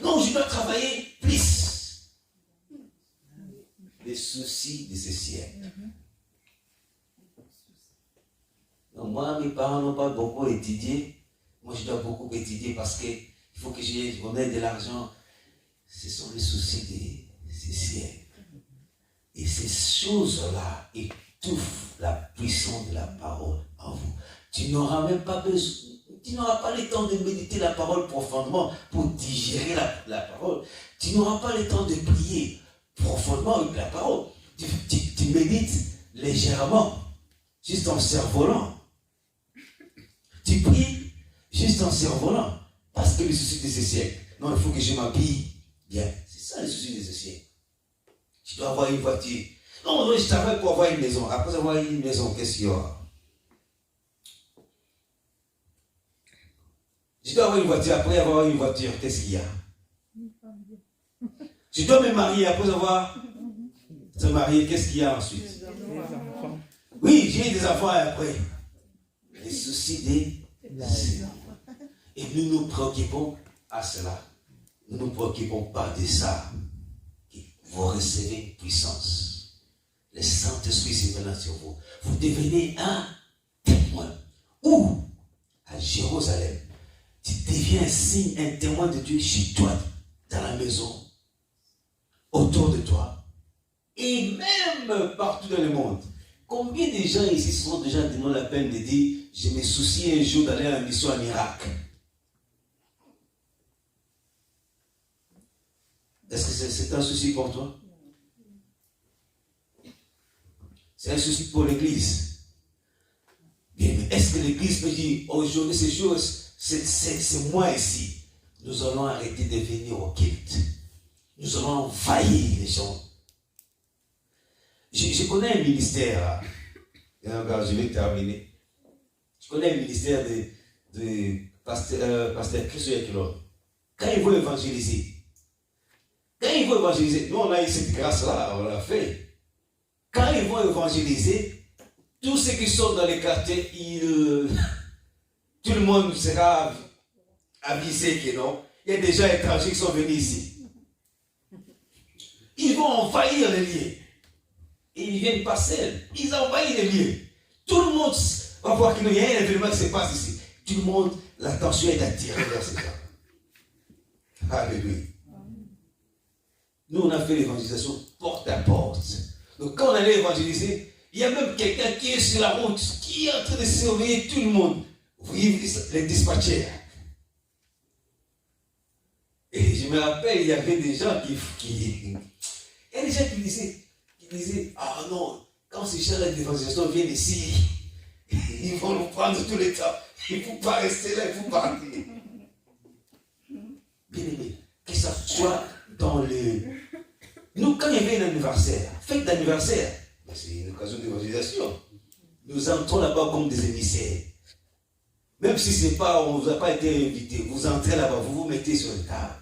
Non, je dois travailler plus. Les soucis de ce siècle. Donc moi, mes parents n'ont pas beaucoup étudié. Moi, je dois beaucoup étudier parce qu'il faut que on ait de l'argent. Ce sont les soucis de ce siècle. Et ces choses-là étouffent la puissance de la parole en vous. Tu n'auras même pas besoin. Tu n'auras pas le temps de méditer la parole profondément pour digérer la parole. Tu n'auras pas le temps de prier profondément avec la parole. Tu médites légèrement, juste en survolant. Tu pries juste en survolant. Parce que le souci de ce siècle. Non, il faut que je m'habille bien. C'est ça le souci de ce siècle. Tu dois avoir une voiture. Non, je travaille pour avoir une maison. Après avoir une maison, qu'est-ce qu'il y aura? Je dois avoir une voiture, après avoir une voiture, qu'est-ce qu'il y a? Je dois me marier, après avoir se marier, qu'est-ce qu'il y a ensuite? Oui, j'ai des enfants après. Les soucis des enfants. Et nous nous préoccupons à cela. Nous ne nous préoccupons pas de ça. vous recevez une puissance. Le Saint-Esprit se met sur vous. Vous devenez un témoin. Où? À Jérusalem. Tu deviens un signe, un témoin de Dieu chez toi, dans la maison, autour de toi, et même partout dans le monde. Combien de gens ici sont déjà donné la peine de dire, je me soucie un jour d'aller en mission en Irak? Est-ce que c'est un souci pour toi? C'est un souci pour l'Église. Bien, mais est-ce que l'Église peut dire, aujourd'hui, ces choses, c'est moi ici. Nous allons arrêter de venir au culte. Nous allons envahir les gens. Je connais un ministère, je vais terminer. Je connais un ministère de pasteur Christophe Yakilon. Quand il veut évangéliser, nous on a eu cette grâce-là, on l'a fait. Quand ils vont évangéliser, tous ceux qui sont dans les quartiers, tout le monde sera avisé que non. Il y a des gens étrangers qui sont venus ici. Ils vont envahir les lieux. Et ils viennent pas seuls. Ils envahissent les lieux. Tout le monde va voir qu'il y a un événement qui se passe ici. Tout le monde, l'attention est attirée vers ces gens. Alléluia. Nous, on a fait l'évangélisation porte à porte. Donc, quand on allait évangéliser, il y a même quelqu'un qui est sur la route, qui est en train de surveiller tout le monde. Vous voyez les dispatchers. Et je me rappelle, il y avait des gens il y a des gens qui disaient, ah non, quand ces gens-là d'évangélisation viennent ici, ils vont nous prendre tout le temps. Il ne faut pas rester là, il faut partir. Bien aimé, que ça soit dans le... Nous, quand il y avait un anniversaire, fête d'anniversaire, c'est une occasion d'évangélisation. Nous entrons là-bas comme des émissaires. Même si c'est pas, on ne vous a pas été invité, vous entrez là-bas, vous vous mettez sur une table,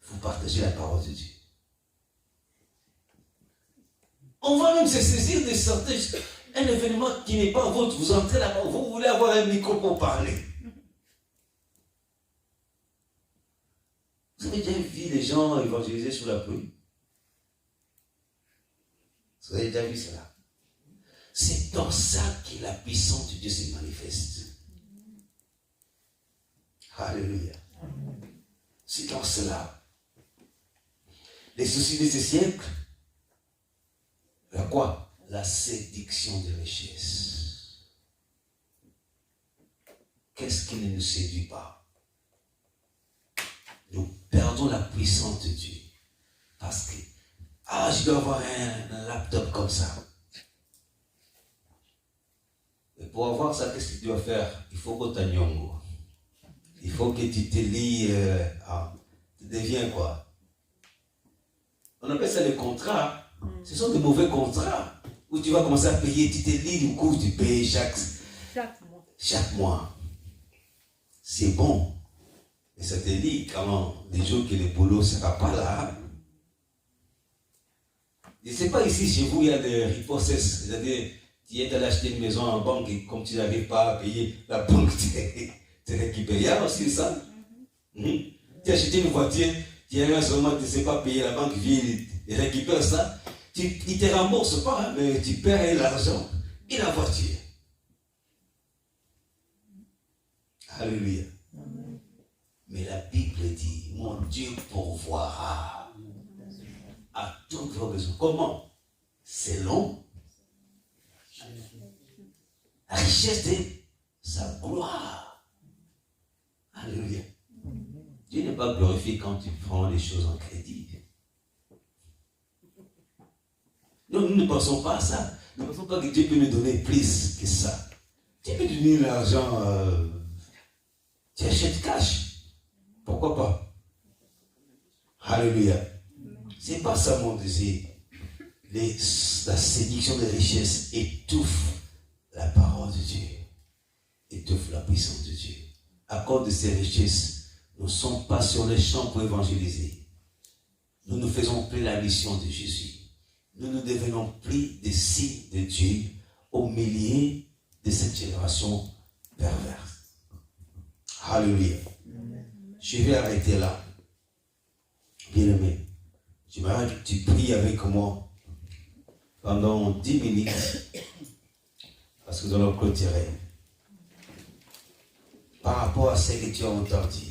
vous partagez la parole de Dieu. On va même se saisir de certains, un événement qui n'est pas vôtre, vous entrez là-bas, vous voulez avoir un micro pour parler. Vous avez déjà vu les gens évangéliser sous la pluie? Vous avez déjà vu cela? C'est dans ça que la puissance de Dieu se manifeste. Alléluia. C'est dans cela. Les soucis de ce siècle, la quoi? La séduction des richesses. Qu'est-ce qui ne nous séduit pas? Nous perdons la puissance de Dieu. Parce que, je dois avoir un laptop comme ça. Et pour avoir ça, qu'est-ce que tu dois faire? Il faut que tu nyongo. Il faut que tu te lis, tu deviens quoi? On appelle ça les contrats. Ce sont des mauvais contrats où tu vas commencer à payer, tu te lis du coup, tu payes chaque mois. C'est bon. Mais ça te lit quand les jours que le boulot ne sera pas là. Je ne sais pas ici chez vous, il y a des ripostes, c'est-à-dire tu es allé acheter une maison en banque et comme tu n'arrives pas à payer, la banque te récupère. Il y a aussi ça. Tu as acheté une voiture, tu arrives seulement, tu ne sais pas payer, la banque vient et récupère ça. Il ne te rembourse pas, mais tu perds l'argent et la voiture. Alléluia. Mais la Bible dit, mon Dieu pourvoira à toutes vos besoins. Comment? Selon la richesse de sa gloire. Alléluia. Dieu n'est pas glorifié quand tu prends les choses en crédit. Donc nous ne pensons pas à ça. Nous ne pensons pas que Dieu peut nous donner plus que ça. Dieu peut te donner l'argent, tu achètes cash. Pourquoi pas? Alléluia. C'est pas ça mon désir. La séduction des richesses étouffe la parole de Dieu. Étouffe la puissance de Dieu. À cause de ces richesses, nous ne sommes pas sur les champs pour évangéliser. Nous ne faisons plus la mission de Jésus. Nous ne devenons plus des signes de Dieu au milieu de cette génération perverse. Alléluia. Je vais arrêter là. Bien aimé, tu pries avec moi pendant 10 minutes parce que nous allons clôturer. Par rapport à ce que tu as entendu,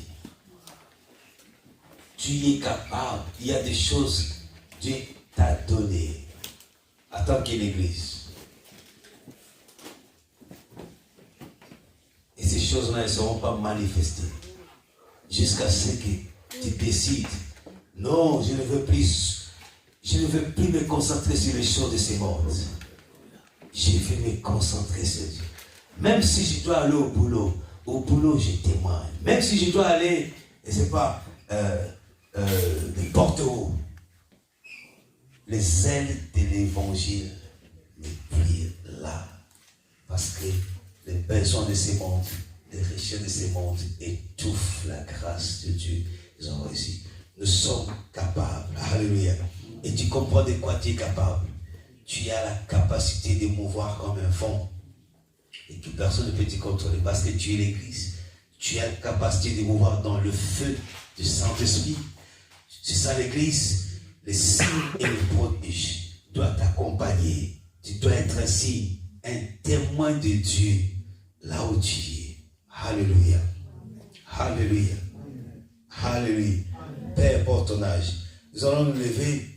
tu es capable. Il y a des choses que Dieu t'a données en tant qu'Église. Et ces choses-là ne seront pas manifestées jusqu'à ce que tu décides. Non, je ne veux plus me concentrer sur les choses de ce monde. Je veux me concentrer sur Dieu. Même si je dois aller au boulot je témoigne. Même si je dois aller, je ne sais pas, n'importe où, les ailes de l'évangile me plient là. Parce que les besoins de ce monde, les richesses de ce monde étouffent la grâce de Dieu. Ils ont réussi. Nous sommes capables. Alléluia. Et tu comprends de quoi tu es capable. Tu as la capacité de mouvoir comme un fond. Et que personne ne peut te contrôler parce que tu es l'Église. Tu as la capacité de mouvoir dans le feu du Saint-Esprit. C'est ça l'Église. Les signes et les prodiges doivent t'accompagner. Tu dois être ainsi un témoin de Dieu là où tu es. Alléluia. Alléluia. Alléluia. Peu importe ton âge. Nous allons nous lever.